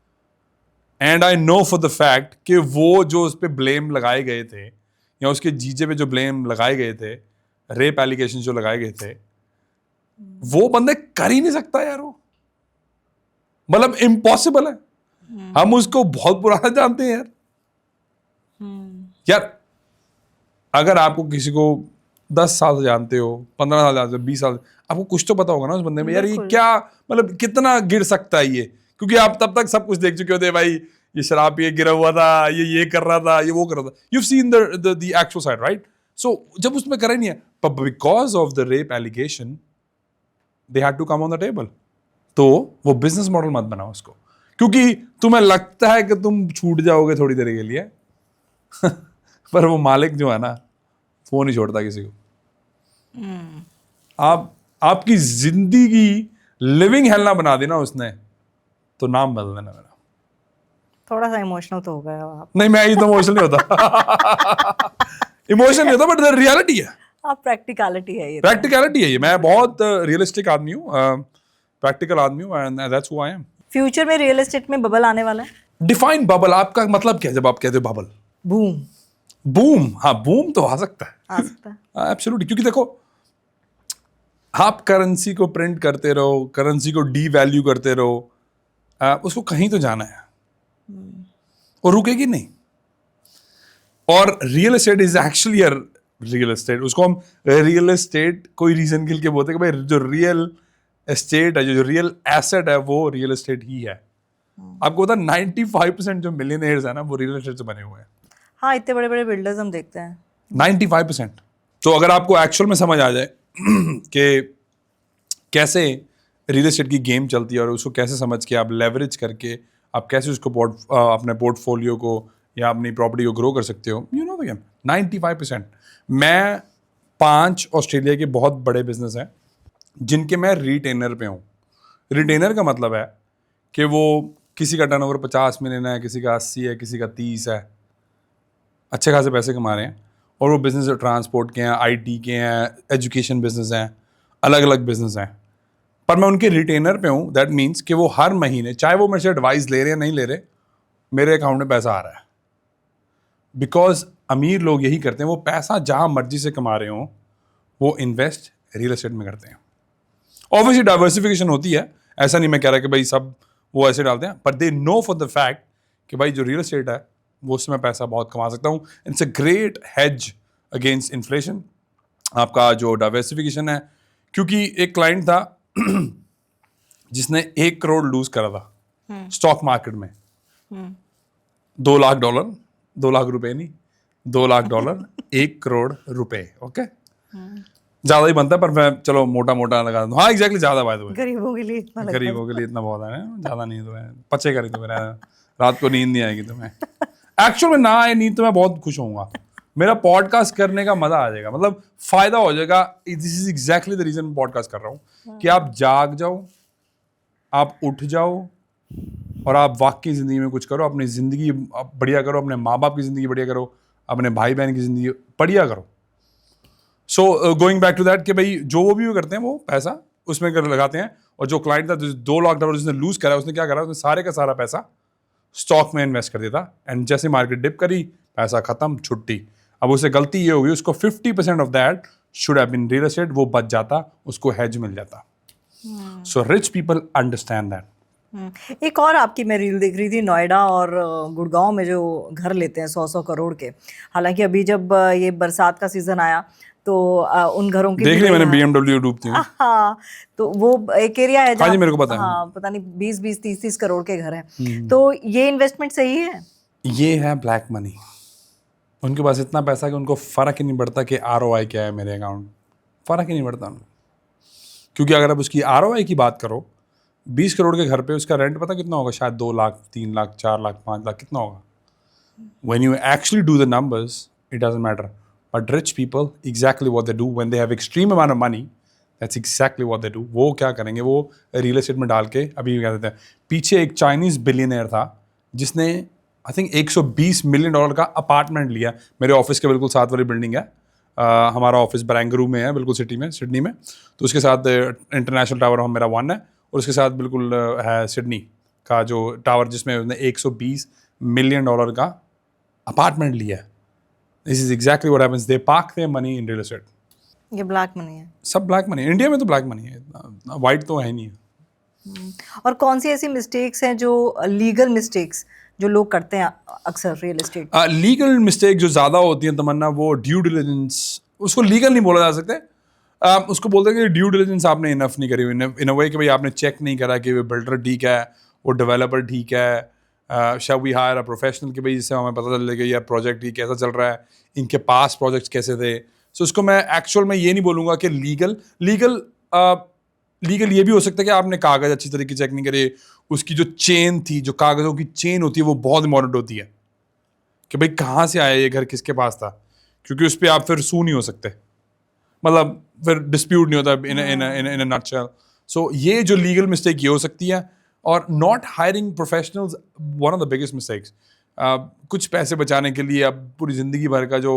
and I know for the fact कि वो जो उस पर ब्लेम लगाए गए थे या उसके जीजे पे जो ब्लेम लगाए गए थे, रेप एलिगेशन जो लगाए गए थे, वो बंदे कर ही नहीं सकता यार। वो मतलब इम्पॉसिबल है। हम उसको बहुत पुराना जानते हैं यार। यार अगर आपको किसी को 10 साल से जानते हो, 15 साल जानते हो, 20 साल, आपको कुछ तो पता होगा ना उस बंदे में, यार ये क्या, मतलब कितना गिर सकता है ये, क्योंकि आप तब तक सब कुछ देख चुके होते हैं। भाई ये शराब पिए गिरा हुआ था, ये कर रहा था, ये वो कर रहा था। You seen the actual side, right? So जब उसमें करा नहीं है, but because of the rape allegation they had to come on the table। तो वो बिजनेस मॉडल मत बनाओ उसको, क्योंकि तुम्हें लगता है कि तुम छूट जाओगे थोड़ी देर के लिए पर वो मालिक जो है ना, वो नहीं छोड़ता किसी को। आपकी जिंदगी लिविंग हेल ना बना दी ना उसने, तो नाम बदल देना मेरा। थोड़ा सा इमोशनल तो हो गए हो आप। नहीं, मैं ये तो इमोशनल नहीं होता इमोशनल नहीं होता, बट रियलिटी है। आप प्रैक्टिकलिटी है ये। प्रैक्टिकलिटी है ये। मैं बहुत रियलिस्टिक आदमी हूँ, प्रैक्टिकल आदमी हूँ, and that's who I am. Future में रियल एस्टेट में बबल आने वाला है। डिफाइन बबल, आपका मतलब क्या है जब आप कहते हो बबल? बूम। बूम, हाँ बूम तो आ सकता है, आ सकता है। एब्सोल्युटली। क्योंकि देखो, आप करेंसी को प्रिंट करते रहो, करेंसी को डी वैल्यू करते रहो, उसको कहीं तो जाना है और रुकेगी नहीं। और real estate is actually real estate, उसको हम रियल एस्टेट कोई रीजन के लिए बोलते हैं कि भाई जो रियल एस्टेट है, जो रियल एसेट है, वो रियल एस्टेट ही है। आपको पता 95% जो मिलियनेयर्स है ना, वो रियल एस्टेट से बने हुए हैं। हाँ, इतने बड़े बड़े बिल्डर्स हम देखते हैं। 95%। तो अगर आपको एक्चुअल में समझ आ जाए कि कैसे रियल एस्टेट की गेम चलती है और उसको कैसे समझ के आप लेवरेज करके आप कैसे उसको अपने पोर्टफोलियो को या अपनी प्रॉपर्टी को ग्रो कर सकते हो, यू नो द गेम। 95%। मैं 5 ऑस्ट्रेलिया के बहुत बड़े बिजनेस हैं जिनके मैं रिटेनर पे हूँ। रिटेनर का मतलब है कि वो किसी का टर्नओवर 50 मिलियन है, किसी का 80 है, किसी का 30 है, अच्छे खासे पैसे कमा रहे हैं, और वो बिजनेस ट्रांसपोर्ट के हैं, आईटी के हैं, एजुकेशन बिजनेस हैं, अलग अलग बिजनेस हैं, पर मैं उनके रिटेनर पे हूँ। दैट मीन्स कि वो हर महीने, चाहे वो मेरे से एडवाइस ले रहे हैं नहीं ले रहे, मेरे अकाउंट में पैसा आ रहा है। बिकॉज अमीर लोग यही करते हैं, वो पैसा जहां मर्जी से कमा रहे हो वो इन्वेस्ट रियल एस्टेट में करते हैं। ऑब्वियसली डाइवर्सिफिकेशन होती है, ऐसा नहीं मैं कह रहा कि भाई सब वो ऐसे डालते हैं, but they know for the fact कि भाई जो रियल एस्टेट है वो उसमें पैसा बहुत कमा सकता हूँ। It's a great hedge against inflation, आपका जो डाइवर्सिफिकेशन है। क्योंकि एक क्लाइंट था जिसने 1 करोड़ लूज करा था स्टॉक मार्केट में। $2 लाख, 2 लाख रुपए नहीं, $2 लाख, 1 करोड़ रुपए। ओके, ज्यादा ही बनता है पर मैं चलो मोटा मोटा लगा दूं। हाँ एग्जैक्टली, ज्यादा बाय द वे, गरीबों के लिए इतना लगता है। गरीबों के लिए इतना बहुत है, ज्यादा नहीं तुम्हें पचे करी तो मेरा रात को नींद नहीं आएगी तुम्हें। एक्चुअल में ना आए नींद तो मैं बहुत खुश होऊंगा, मेरा पॉडकास्ट करने का मजा आ जाएगा, मतलब फायदा हो जाएगा। This is exactly the reason मैं पॉडकास्ट कर रहा हूँ कि आप जाग जाओ, आप उठ जाओ और आप वाकई जिंदगी में कुछ करो, अपनी जिंदगी बढ़िया करो, अपने माँ बाप की जिंदगी बढ़िया करो, अपने भाई बहन की जिंदगी बढ़िया करो। So going back to that कि भाई जो वो भी करते हैं वो पैसा उसमें लगाते हैं। और जो क्लाइंट था $2 लाख जिसने लूज करा, उसने क्या करा, उसने सारे का सारा पैसा स्टॉक में इन्वेस्ट कर दिया था। एंड जैसे मार्केट डिप करी, पैसा खत्म, छुट्टी। अब उसे गलती ये होगी, उसको 50% of that should have been real estate, वो बच जाता, उसको हेज मिल जाता। So rich people understand that. एक और आपकी मैं रील देख रही थी, नोएडा और गुड़गांव में जो घर लेते हैं 100-100 करोड़ के। हालांकि अभी जब ये बरसात का सीजन आया तो उन घरों की देख ली मैंने, BMW डूबती हुई। हाँ, तो वो एक एरिया है हाँ जी, मेरे को पता है। हाँ, पता नहीं 20-20, 30-30 करोड़ के घर हैं। तो ये इन्वेस्टमेंट सही है? ये है ब्लैक मनी। उनके पास इतना पैसा कि उनको फर्क ही नहीं पड़ता कि ROI क्या है मेरे अकाउंट, फर्क ही नहीं पड़ता उनको। क्योंकि अगर आप उसकी ROI की बात करो, 20 करोड़ के घर पे उसका रेंट पता कितना होगा, शायद 2 लाख, 3 लाख, 4 लाख, 5 लाख, कितना होगा। When you actually do the numbers, it doesn't matter. But rich people, exactly what they do when they have extreme amount of money, that's exactly what they do. वो क्या करेंगे, वो रियल एस्टेट में डाल के, अभी क्या कहते हैं, पीछे एक चाइनीज बिलियनर था जिसने आई थिंक $120 मिलियन का अपार्टमेंट लिया। मेरे ऑफिस के बिल्कुल साथ वाली बिल्डिंग है, हमारा ऑफिस बरैंगरू में है, बिल्कुल सिडनी में। तो उसके साथ इंटरनेशनल टावर मेरा 1 है, और उसके साथ बिल्कुल है सिडनी का जो टावर जिसमें उसने $120 मिलियन का अपार्टमेंट लिया है। This is exactly what happens, they park their money in real estate. ये ब्लैक मनी है, सब ब्लैक मनी। इंडिया में तो ब्लैक मनी है, वाइट तो है नहीं है। और कौन सी ऐसी मिस्टेक्स हैं जो लीगल मिस्टेक्स जो लोग करते हैं अक्सर रियल एस्टेट? लीगल मिस्टेक जो ज़्यादा होती है तमन्ना, वो ड्यू डिलिजेंस, उसको लीगल नहीं बोला जा सकता। उसको बोलते हैं कि ड्यू डिलिजेंस आपने इनफ नहीं करी हुई, इन अ वे कि भाई आपने चेक नहीं करा कि वो बिल्डर ठीक है, वो डेवलपर ठीक है, shall we hire a professional कि भाई जिससे हमें पता चल जाएगा यार प्रोजेक्ट ये कैसा चल रहा है, इनके पास प्रोजेक्ट्स कैसे थे। सो उसको मैं एक्चुअल में ये नहीं बोलूँगा कि लीगल ये भी हो सकता है कि आपने कागज़ अच्छी तरीके चेक नहीं करे, उसकी जो चेन थी, जो कागज़ों की चेन होती है वो बहुत इंपॉर्टेंट होती है कि भाई कहाँ से आया ये घर, किसके पास था, क्योंकि उस पर आप फिर सू नहीं हो सकते, मतलब फिर डिस्प्यूट नहीं होता इन अ नटशेल। सो ये जो लीगल मिस्टेक ये हो सकती है। और not hiring professionals, one of the biggest mistakes. कुछ पैसे बचाने के लिए आप पूरी ज़िंदगी भर का जो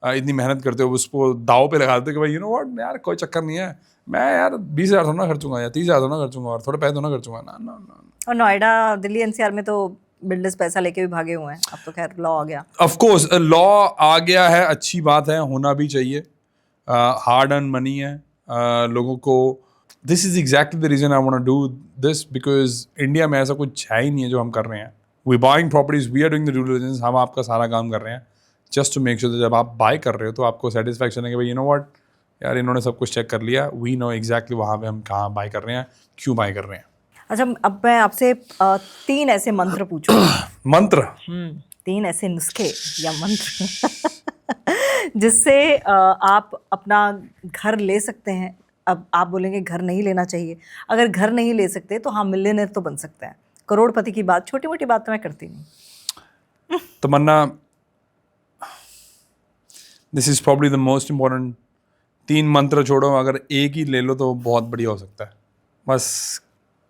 इतनी मेहनत करते हो उसको दाव पे लगा देते हो कि भाई यू नो व्हाट यार, कोई चक्कर नहीं है, मैं यार 20,000 थोड़ा ना खर्चूंगा या 30,000 थोड़ा ना खर्चूंगा और थोड़े पैसे थोड़ा ना खर्चूंगा ना ना ना। और नोएडा, दिल्ली, NCR में तो बिल्डर्स पैसा लेके भी भागे हुए हैं। अब तो खैर लॉ आ गया। ऑफ कोर्स लॉ आ गया है, अच्छी बात है, होना भी चाहिए। हार्ड अर्न मनी है लोगों को। This is exactly the reason I want to do this, because India में ऐसा कुछ है ही नहीं है जो हम कर रहे हैं। We buying properties, we are doing the due diligence, हम आपका सारा काम कर रहे हैं जस्ट टू मेक श्योर जब आप बाय कर रहे हो तो आपको सेटिस्फैक्शन है कि भाई यू नो व्हाट यार, इन्होंने सब कुछ चेक कर लिया, वी नो एग्जैक्टली वहाँ पे हम कहाँ बाय कर रहे हैं, क्यों बाय कर रहे हैं। अच्छा, अब मैं आपसे 3 ऐसे मंत्र पूछूं। मंत्र? 3 ऐसे नुस्खे या मंत्र जिससे आप अपना घर ले सकते हैं। अब आप बोलेंगे घर नहीं लेना चाहिए, अगर घर नहीं ले सकते तो हाँ मिलियनेयर तो बन सकते हैं, करोड़पति की बात, छोटी मोटी बात तो मैं करती नहीं। Tamanna, this is probably the most important. 3 मंत्र छोड़ो, अगर एक ही ले लो तो बहुत बढ़िया हो सकता है। बस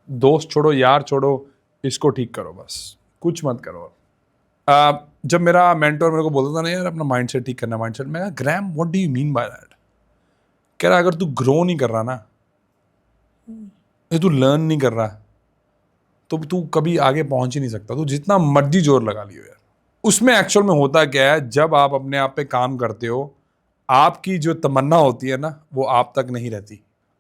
दोस्त छोड़ो, यार छोड़ो, इसको ठीक करो, बस कुछ मत करो। जब मेरा मेंटोर मेरे को बोलता था ना यार अपना माइंडसेट ठीक करना, माइंडसेट, मैं कहा ग्रैम what do you mean by that? कह रहा अगर तू ग्रो नहीं कर रहा ना, तू लर्न नहीं कर रहा, तो तू कभी आगे पहुंच ही नहीं सकता। तू जितना मर्जी जोर लगा लियो यार। उसमें एक्चुअल में होता क्या है, जब आप अपने आप पे काम करते हो, आपकी जो तमन्ना होती है ना, वो आप तक नहीं रहती।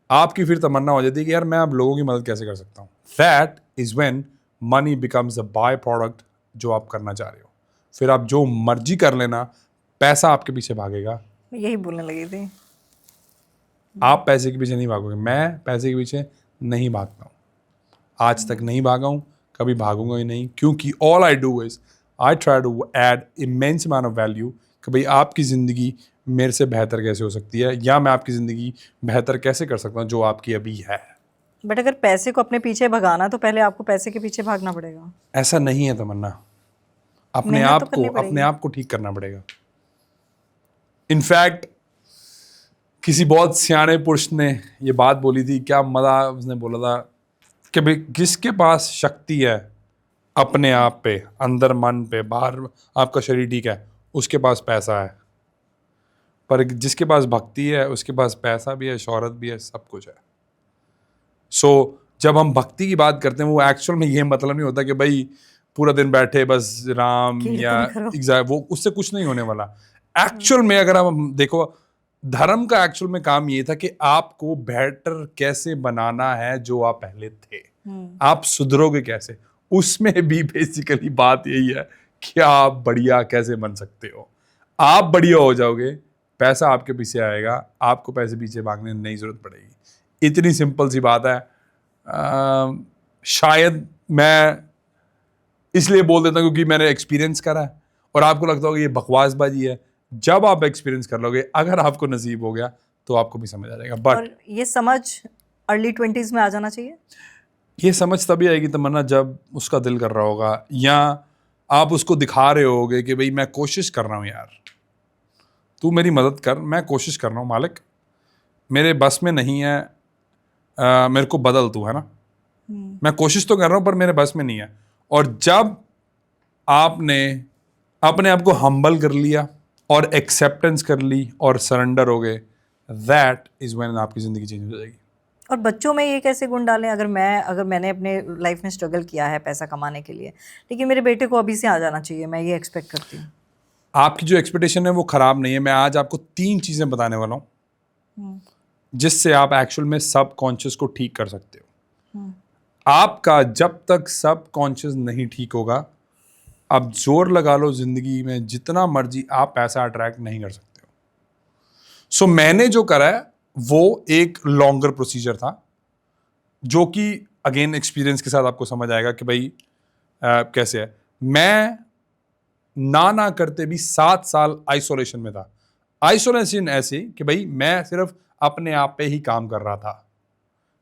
आपकी फिर तमन्ना हो जाती है कि यार मैं अब लोगों की मदद कैसे कर सकता हूँ। That is when money becomes a by product जो आप करना चाह रहे हो। फिर आप जो मर्जी कर लेना, पैसा आपके पीछे भागेगा। मैं यही बोलने लगी थी। आप पैसे के पीछे नहीं भागोगे, मैं पैसे के पीछे नहीं भागता हूँ। आज तक नहीं भागा हूँ, कभी भागूंगा ही नहीं, क्योंकि all I do is I try to add immense amount of value कि भाई आपकी ज़िंदगी मेरे से बेहतर कैसे हो सकती है, या मैं आपकी ज़िंदगी बेहतर कैसे कर सकता हूँ जो आपकी अभी है। बट अगर पैसे को अपने पीछे भगाना तो पहले आपको पैसे के पीछे भागना पड़ेगा। ऐसा नहीं है तमन्ना, अपने मेहनत आप तो को करनी पड़ेगी। अपने आप को ठीक करना पड़ेगा। इनफैक्ट किसी बहुत सियाने पुरुष ने ये बात बोली थी, क्या मजा उसने बोला था कि भाई जिसके पास शक्ति है अपने आप पे, अंदर मन पे, बाहर आपका शरीर ठीक है, उसके पास पैसा है। पर जिसके पास भक्ति है उसके पास पैसा भी है, शोहरत भी है, सब कुछ है। सो जब हम भक्ति की बात करते हैं, वो एक्चुअल में ये मतलब नहीं होता कि भाई पूरा दिन बैठे बस राम या कीर्तन करो। एग्जैक्ट, वो उससे कुछ नहीं होने वाला। एक्चुअल में अगर हम देखो, धर्म का एक्चुअल में काम ये था कि आपको बेटर कैसे बनाना है जो आप पहले थे, आप सुधरोगे कैसे। उसमें भी बेसिकली बात यही है कि आप बढ़िया कैसे बन सकते हो। आप बढ़िया हो जाओगे, पैसा आपके पीछे आएगा, आपको पैसे पीछे भागने की नहीं जरूरत पड़ेगी। इतनी सिंपल सी बात है। शायद मैं इसलिए बोल देता हूँ क्योंकि मैंने एक्सपीरियंस करा है, और आपको लगता होगा ये बकवासबाजी है। जब आप एक्सपीरियंस कर लोगे, अगर आपको नसीब हो गया तो आपको भी समझ आ जाएगा। बट और ये समझ अर्ली 20s में आ जाना चाहिए। ये समझ तभी आएगी तमन्ना जब उसका दिल कर रहा होगा, या आप उसको दिखा रहे होगे कि भाई मैं कोशिश कर रहा हूँ यार, तू मेरी मदद कर, मैं कोशिश कर रहा हूँ मालिक, मेरे बस में नहीं है, मेरे को बदल तू, है ना। मैं कोशिश तो कर रहा हूँ पर मेरे बस में नहीं है। और जब आपने अपने आप को हम्बल कर लिया और एक्सेप्टेंस कर ली और सरेंडर हो गए, दैट इज व्हेन आपकी ज़िंदगी चेंज हो जाएगी। और बच्चों में ये कैसे गुण डालें? अगर मैंने अपने लाइफ में स्ट्रगल किया है पैसा कमाने के लिए, लेकिन मेरे बेटे को अभी से आ जाना चाहिए, मैं ये एक्सपेक्ट करती हूँ। आपकी जो एक्सपेक्टेशन है वो खराब नहीं है। मैं आज आपको 3 चीज़ें बताने वाला हूँ जिससे आप एक्चुअल में सब कॉन्शियस को ठीक कर सकते हो। आपका जब तक सब कॉन्शियस नहीं ठीक होगा, आप जोर लगा लो जिंदगी में जितना मर्जी, आप पैसा अट्रैक्ट नहीं कर सकते हो। सो मैंने जो करा है वो एक लॉन्गर प्रोसीजर था, जो कि अगेन एक्सपीरियंस के साथ आपको समझ आएगा कि भाई कैसे है। मैं ना करते भी 7 साल आइसोलेशन में था। आइसोलेशन ऐसे कि भाई मैं सिर्फ अपने आप पे ही काम कर रहा था,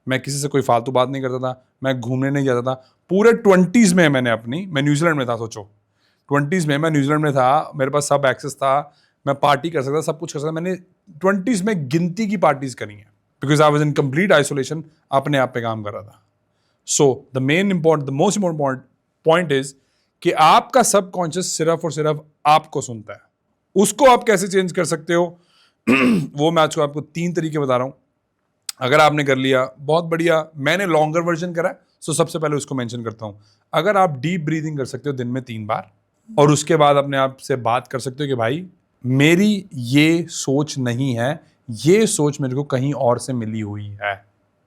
मैं किसी से कोई फालतू बात नहीं करता था, मैं घूमने नहीं जाता था। पूरे 20s में मैं न्यूजीलैंड में था। सोचो 20s में मैं न्यूजीलैंड में था, मेरे पास सब एक्सेस था, मैं पार्टी कर सकता, सब कुछ कर सकता। मैंने 20s में गिनती की पार्टीज करी हैं, because I was in complete isolation, अपने आप पे काम कर रहा था। So the most important point is कि आपका सब कॉन्शियस सिर्फ और सिर्फ आपको सुनता है। उसको आप कैसे चेंज कर सकते हो वो मैं आज आपको 3 तरीके बता रहा हूँ। अगर आपने कर लिया बहुत बढ़िया। मैंने लॉन्गर वर्जन करा, सो सबसे पहले उसको मेंशन करता हूँ। अगर आप डीप ब्रीदिंग कर सकते हो दिन में 3 बार, और उसके बाद अपने आप से बात कर सकते हो कि भाई मेरी ये सोच नहीं है, ये सोच मेरे को कहीं और से मिली हुई है।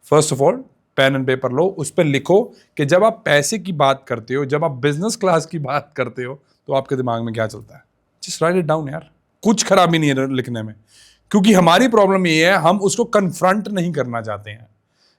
First of all pen and paper लो, उस पर लिखो कि जब आप पैसे की बात करते हो, जब आप बिजनेस क्लास की बात करते हो, तो आपके दिमाग में क्या चलता है। जस्ट राइट इट डाउन यार, कुछ खराबी नहीं है लिखने में। क्योंकि हमारी प्रॉब्लम ये है, हम उसको कन्फ्रंट नहीं करना चाहते हैं।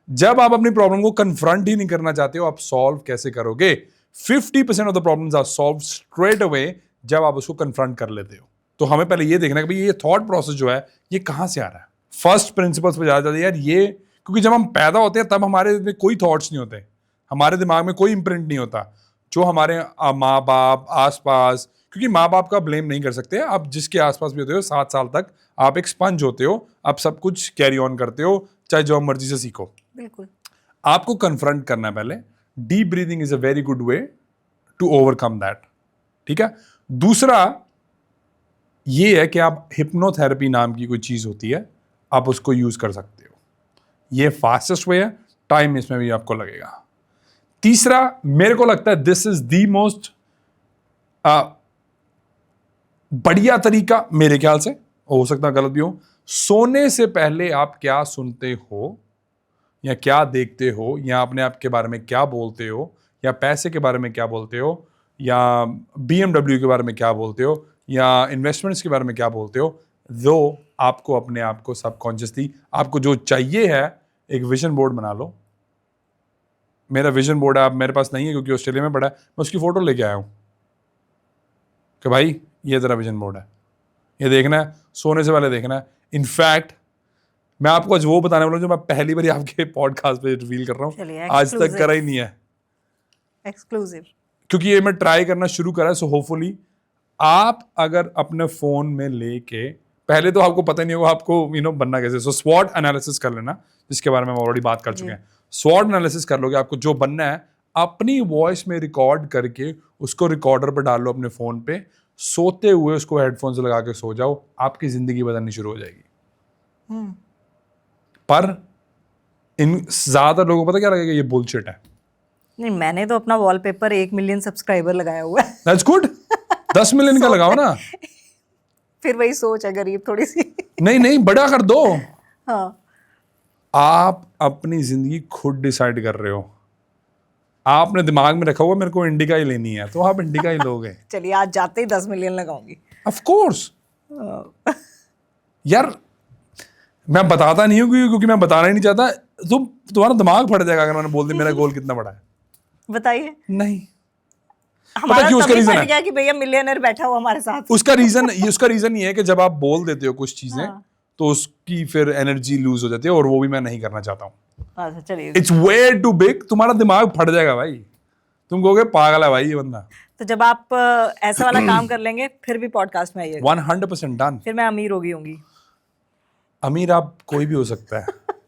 जब आप अपनी प्रॉब्लम को कन्फ्रंट ही नहीं करना चाहते हो, आप सॉल्व कैसे करोगे? 50% of the problems are solve straight away जब आप उसको कन्फ्रंट कर लेते हो। तो हमें पहले ये देखना है कि भाई ये थॉट प्रोसेस जो है ये कहाँ से आ रहा है। फर्स्ट प्रिंसिपल्स पे जाते यार, ये क्योंकि जब हम पैदा होते हैं तब हमारे में कोई थॉट्स नहीं होते, हमारे दिमाग में कोई इंप्रिंट नहीं होता। जो हमारे माँ बाप आसपास, क्योंकि माँ बाप का ब्लेम नहीं कर सकते, आप जिसके आसपास भी होते हो 7 साल तक आप एक स्पंज होते हो, आप सब कुछ कैरी ऑन करते हो, चाहे जो मर्जी से सीखो। बिल्कुल आपको कन्फ्रंट करना है पहले। Deep breathing is a very good way to overcome that. ठीक है। दूसरा ये है कि आप हिप्नोथेरेपी नाम की कोई चीज होती है, आप उसको यूज कर सकते हो। ये फास्टेस्ट वे है, टाइम इसमें भी आपको लगेगा। तीसरा, मेरे को लगता है दिस इज द मोस्ट बढ़िया तरीका, मेरे ख्याल से, हो सकता है गलत भी हो, सोने से पहले आप क्या सुनते हो या क्या देखते हो या अपने आप के बारे में क्या बोलते हो या पैसे के बारे में क्या बोलते हो या BMW के बारे में क्या बोलते हो या इन्वेस्टमेंट्स के बारे में क्या बोलते हो, जो आपको अपने आप को सबकॉन्शियसली आपको जो चाहिए है, एक विजन बोर्ड बना लो। मेरा विजन बोर्ड है, आप मेरे पास नहीं है क्योंकि ऑस्ट्रेलिया में पड़ा है, मैं उसकी फोटो लेके आया हूँ कि भाई ये तेरा विजन बोर्ड है, ये देखना है, सोने से पहले देखना है। इनफैक्ट मैं आपको आज वो बताने वाला हूँ जो मैं पहली बार आपके पॉडकास्ट पे रिवील कर रहा हूँ, आज तक करा ही नहीं है, एक्सक्लूसिव, क्योंकि ये मैं ट्राई करना शुरू करा है। सो होपफुली आप अगर अपने फोन में लेके, पहले तो आपको पता नहीं होगा आपको बनना कैसे, सो स्वॉट एनालिसिस कर लेना, जिसके बारे में हम ऑलरेडी बात कर चुके हैं। स्वॉट एनालिसिस कर लोगे, आपको जो बनना है अपनी वॉइस में रिकॉर्ड करके उसको रिकॉर्डर पर डाल लो अपने फोन पे, सोते हुए उसको हेडफोन्स लगा के सो जाओ, आपकी जिंदगी बदलनी शुरू हो जाएगी। पर इन ज्यादा लोगों को पता क्या लगेगा, ये बुलशिट है। नहीं, मैंने तो अपना वॉलपेपर 1 मिलियन सब्सक्राइबर लगाया हुआ है। दैट्स गुड, 10 मिलियन का लगाओ ना। फिर वही सोच है गरीब थोड़ी सी। नहीं, बड़ा कर दो। हाँ, आप अपनी जिंदगी खुद डिसाइड कर रहे हो, आपने दिमाग में रखा हुआ मेरे को इंडिका ही लेनी है, तो आप इंडिका ही लोगे। चलिए आज जाते ही 10 मिलियन लगाऊंगी। ऑफ कोर्स यार, मैं बताता नहीं हूँ क्योंकि मैं बताना ही नहीं चाहता। तुम्हारा दिमाग फट जाएगा अगर मैंने बोल दिया मेरा गोल कितना बड़ा है। बताइए। नहीं, हमारा क्यों? उसका तभी रीजन फट है गया कि भैया मिलियनर बैठा हुआ हमारे साथ। उसका रीजन ये है कि जब आप बोल देते हो कुछ चीजें, तो उसकी फिर एनर्जी लूज हो जाती है, और वो भी मैं नहीं करना चाहता हूँ। अच्छा चलिए, इट्स वे टू बिग, तुम्हारा दिमाग फट जाएगा भाई, तुम कहोगे पागल है भाई ये बंदा। तो जब आप ऐसा वाला काम कर लेंगे फिर भी पॉडकास्ट में आइएगा। 100% डन। फिर मैं अमीर हो गई होंगी। अमीर आप कोई भी हो सकता है।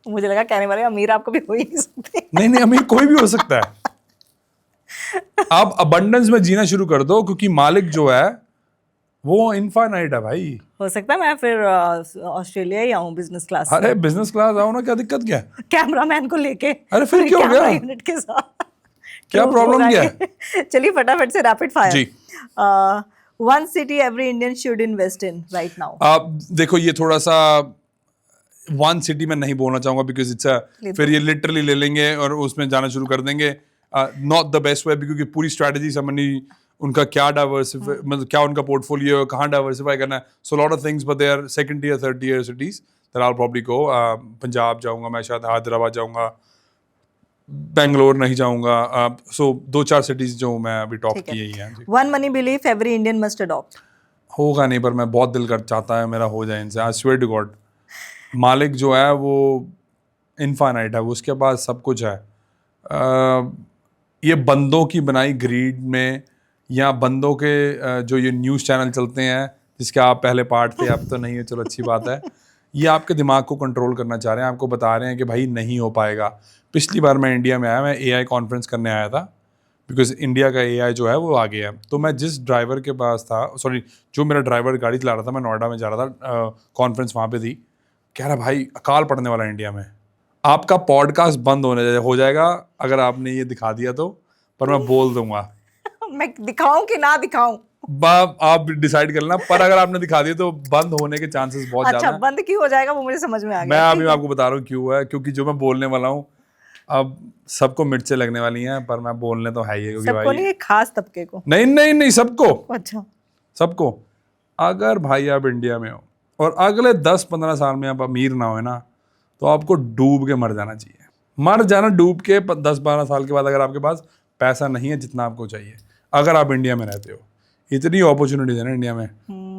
मुझे लगा कहने वाले अमीर आप कभी हो ही नहीं सकते। नहीं, अमीर कोई भी हो सकता है। आप अबंडेंस में जीना शुरू कर दो, क्योंकि मालिक जो है वो इनफाइनाइट है भाई। हो सकता है मैं फिर ऑस्ट्रेलिया ही आऊँ बिजनेस क्लास से। अरे बिजनेस क्लास आओ ना, क्या दिक्कत क्या है? कैमरामैन को लेके। अरे फिर क्या हो कैमरा गया? यूनिट के साथ। क्या प्रॉब्लम क्या है? चलिए फटाफट से रैपिड फायर जी। One city every Indian should invest in right now. आप देखो, ये थोड़ा सा वन सिटी में नहीं बोलना चाहूंगा, बिकॉज इट्स फिर ये लिटरली ले लेंगे और उसमें जाना शुरू कर देंगे। नॉट द बेस्ट वे, क्योंकि पूरी स्ट्रैटेजी समझनी, उनका क्या डाइवर्सिफाई, मतलब क्या उनका पोर्टफोलियो है, कहाँ डाइवर्सिफाई करना है। So lot of things, but they are second tier third tier cities that I will probably go. Punjab जाऊंगा मैं, शायद हैदराबाद जाऊंगा, बेंगलोर नहीं जाऊंगा। सो 2-4 सिटीज जो मैं अभी टॉप की यही हैं। One money belief every Indian must adopt. होगा नहीं, पर मैं बहुत दिल कर चाहता है मेरा हो जाए इनसे। आई स्वेयर टू गॉड, मालिक जो है वो इनफाइनाइट है, वो उसके पास सब कुछ है। ये बंदों की बनाई ग्रीड में, या बंदों के जो ये न्यूज़ चैनल चलते हैं जिसके आप पहले पार्ट थे, अब तो नहीं है, चलो अच्छी बात है, ये आपके दिमाग को कंट्रोल करना चाह रहे हैं, आपको बता रहे हैं कि भाई नहीं हो पाएगा। पिछली बार मैं इंडिया में आया, मैं AI कॉन्फ्रेंस करने आया था, बिकॉज इंडिया का AI जो है वो आ गया है। तो मैं जिस ड्राइवर के पास था, सॉरी जो मेरा ड्राइवर गाड़ी चला रहा था, मैं नोएडा में जा रहा था, कॉन्फ्रेंस वहाँ पे थी, कह रहा भाई अकाल पड़ने वाला है इंडिया में, आपका पॉडकास्ट बंद हो जाएगा अगर आपने ये दिखा दिया तो, पर मैं बोल दूंगा। मैं दिखाऊं कि ना दिखाऊं? आप डिसाइड कर लेना, पर अगर आपने दिखा दिया तो बंद होने के चांसेस बहुत अच्छा, ज्यादा हैं। बंद क्यों हो जाएगा वो मुझे समझ में आ मैं गया। अभी आपको बता रहा हूँ क्यों है, क्योंकि जो मैं बोलने वाला हूँ अब सबको मिर्चें लगने वाली हैं, पर मैं बोलने तो है ही है, क्योंकि सबको भाई नहीं, एक खास तबके को। नहीं सबको, अच्छा, सबको। अगर भाई आप इंडिया में हो और अगले 10-15 साल में आप अमीर ना हो ना, तो आपको डूब के मर जाना चाहिए। मर जाना डूब के 10-12 साल के बाद, अगर आपके पास पैसा नहीं है जितना आपको चाहिए, अगर आप इंडिया में रहते हो। इतनी अपॉर्चुनिटीज है ना इंडिया में,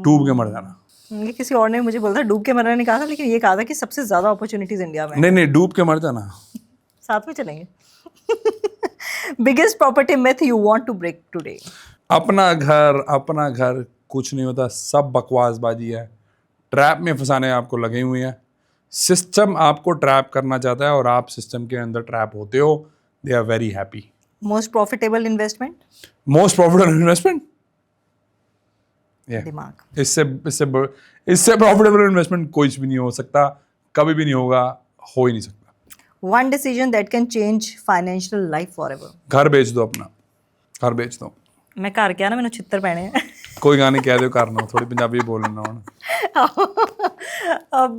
डूब के मर जाना। ये किसी और ने मुझे बोला था, डूब के मरने नहीं कहा था, लेकिन ये कहा था कि सबसे ज्यादा अपॉर्चुनिटीज इंडिया में। नहीं डूब के मर जाना। साथ में चलेंगे। Biggest property myth you want to break today. अपना घर कुछ नहीं होता, सब बकवासबाजी है, ट्रैप में फंसाने आपको लगे हुए हैं। सिस्टम आपको ट्रैप करना चाहता है और आप सिस्टम के अंदर ट्रैप होते हो। They are very happy. Most profitable investment? Most profitable investment, दिमाग। इससे प्रॉफिटेबल इन्वेस्टमेंट कोई भी नहीं हो सकता, कभी भी नहीं होगा, हो ही नहीं सकता। One decision that can change financial life forever. घर बेच दो अपना, घर बेच दो। मैं घर क्या ना, मैंने छित्तर पहने हैं। कोई गाने कह दो कर लो, थोड़ी पंजाबी बोल लेना हूँ।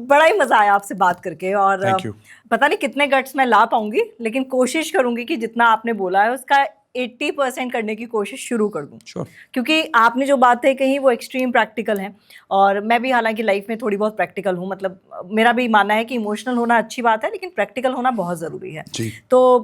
बड़ा ही मजा आया आपसे बात करके, और Thank you. पता नहीं कितने गट्स मैं ला पाऊंगी, लेकिन कोशिश करूंगी कि जितना आपने बोला है उसका 80% करने की कोशिश शुरू कर दूं। Sure. क्योंकि आपने जो बातें कही वो एक्सट्रीम प्रैक्टिकल हैं, और मैं भी हालांकि लाइफ में थोड़ी बहुत प्रैक्टिकल हूँ। मतलब मेरा भी मानना है कि इमोशनल होना अच्छी बात है, लेकिन प्रैक्टिकल होना बहुत ज़रूरी है। जी। तो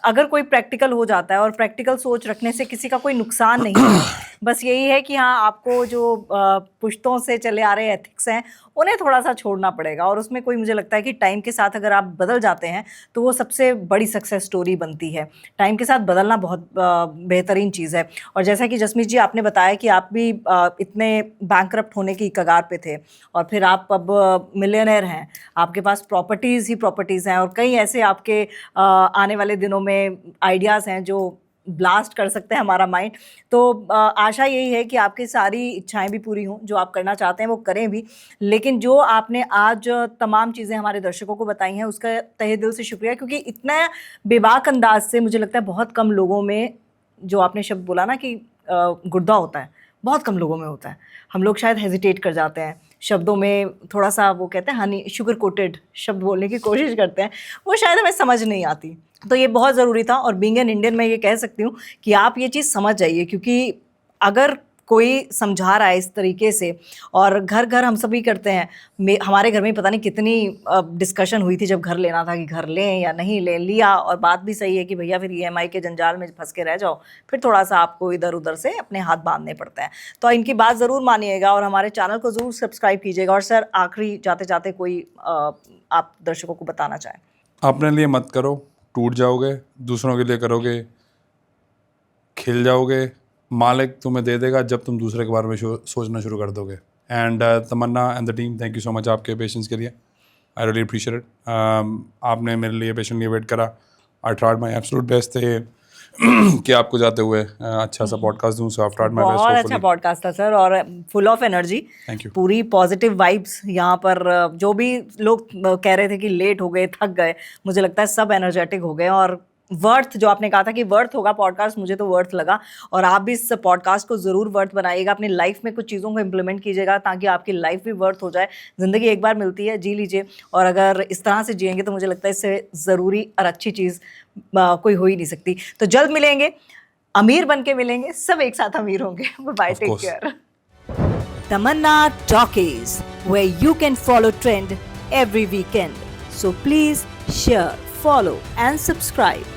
अगर कोई प्रैक्टिकल हो जाता है, और प्रैक्टिकल सोच रखने से किसी का कोई नुकसान नहीं है, बस यही है कि हाँ, आपको जो पुश्तों से चले आ रहे एथिक्स हैं उन्हें थोड़ा सा छोड़ना पड़ेगा, और उसमें कोई, मुझे लगता है कि टाइम के साथ अगर आप बदल जाते हैं तो वो सबसे बड़ी सक्सेस स्टोरी बनती है। टाइम के साथ बदलना बहुत बेहतरीन चीज़ है। और जैसा कि जसमीत जी आपने बताया कि आप भी इतने बैंकरप्ट होने की कगार पे थे, और फिर आप अब मिलियनेयर हैं, आपके पास प्रॉपर्टीज़ ही प्रॉपर्टीज़ हैं, और कई ऐसे आपके आने वाले दिनों में आइडियाज़ हैं जो ब्लास्ट कर सकते हैं हमारा माइंड। तो आशा यही है कि आपकी सारी इच्छाएं भी पूरी हों, जो आप करना चाहते हैं वो करें भी। लेकिन जो आपने आज तमाम चीज़ें हमारे दर्शकों को बताई हैं उसका तहे दिल से शुक्रिया, क्योंकि इतना बेबाक अंदाज से मुझे लगता है बहुत कम लोगों में, जो आपने शब्द बोला ना कि गुर्दा होता है, बहुत कम लोगों में होता है। हम लोग शायद हेजिटेट कर जाते हैं शब्दों में, थोड़ा सा वो कहते हैं हनी शुगर कोटेड शब्द बोलने की कोशिश करते हैं, वो शायद हमें समझ नहीं आती। तो ये बहुत ज़रूरी था, और बीइंग एन इंडियन मैं ये कह सकती हूँ कि आप ये चीज़ समझ जाइए, क्योंकि अगर कोई समझा रहा है इस तरीके से, और घर घर हम सभी करते हैं। हमारे घर में पता नहीं कितनी डिस्कशन हुई थी जब घर लेना था कि घर लें या नहीं लें, लिया, और बात भी सही है कि भैया फिर EMI के जंजाल में फंस के रह जाओ, फिर थोड़ा सा आपको इधर उधर से अपने हाथ बांधने पड़ते हैं। तो इनकी बात ज़रूर मानिएगा, और हमारे चैनल को ज़रूर सब्सक्राइब कीजिएगा। और सर, आखिरी जाते जाते कोई आप दर्शकों को बताना चाहें? अपने लिए मत करो, टूट जाओगे। दूसरों के लिए करोगे, खिल जाओगे। मालिक तुम्हें दे देगा जब तुम दूसरे के बारे में सोचना शुरू कर दोगे। And Tamanna and the team, thank you so much आपके पेशेंस के लिए। I really appreciate it. आपने मेरे लिए पेशेंटली वेट करा। I tried my absolute best थे कि आपको जाते हुए अच्छा सा पॉडकास्ट दूँ। So I tried my best. बहुत अच्छा पॉडकास्ट था सर, और full of energy. Thank you. पूरी पॉजिटिव वाइब्स यहाँ पर। जो भी लोग कह रहे थे कि लेट हो गए, थक गए, मुझे लगता है सब एनर्जेटिक हो गए। और वर्थ, जो आपने कहा था कि वर्थ होगा पॉडकास्ट, मुझे तो वर्थ लगा। और आप भी इस पॉडकास्ट को ज़रूर वर्थ बनाइएगा, अपनी लाइफ में कुछ चीज़ों को इम्प्लीमेंट कीजिएगा, ताकि आपकी लाइफ भी वर्थ हो जाए। ज़िंदगी एक बार मिलती है, जी लीजिए। और अगर इस तरह से जिएंगे तो मुझे लगता है इससे ज़रूरी और अच्छी चीज़ कोई हो ही नहीं सकती। तो जल्द मिलेंगे, अमीर बन के मिलेंगे, सब एक साथ अमीर होंगे। Bye, take care. Tamanna talkies, where you can follow trend every weekend. So please share, follow and subscribe.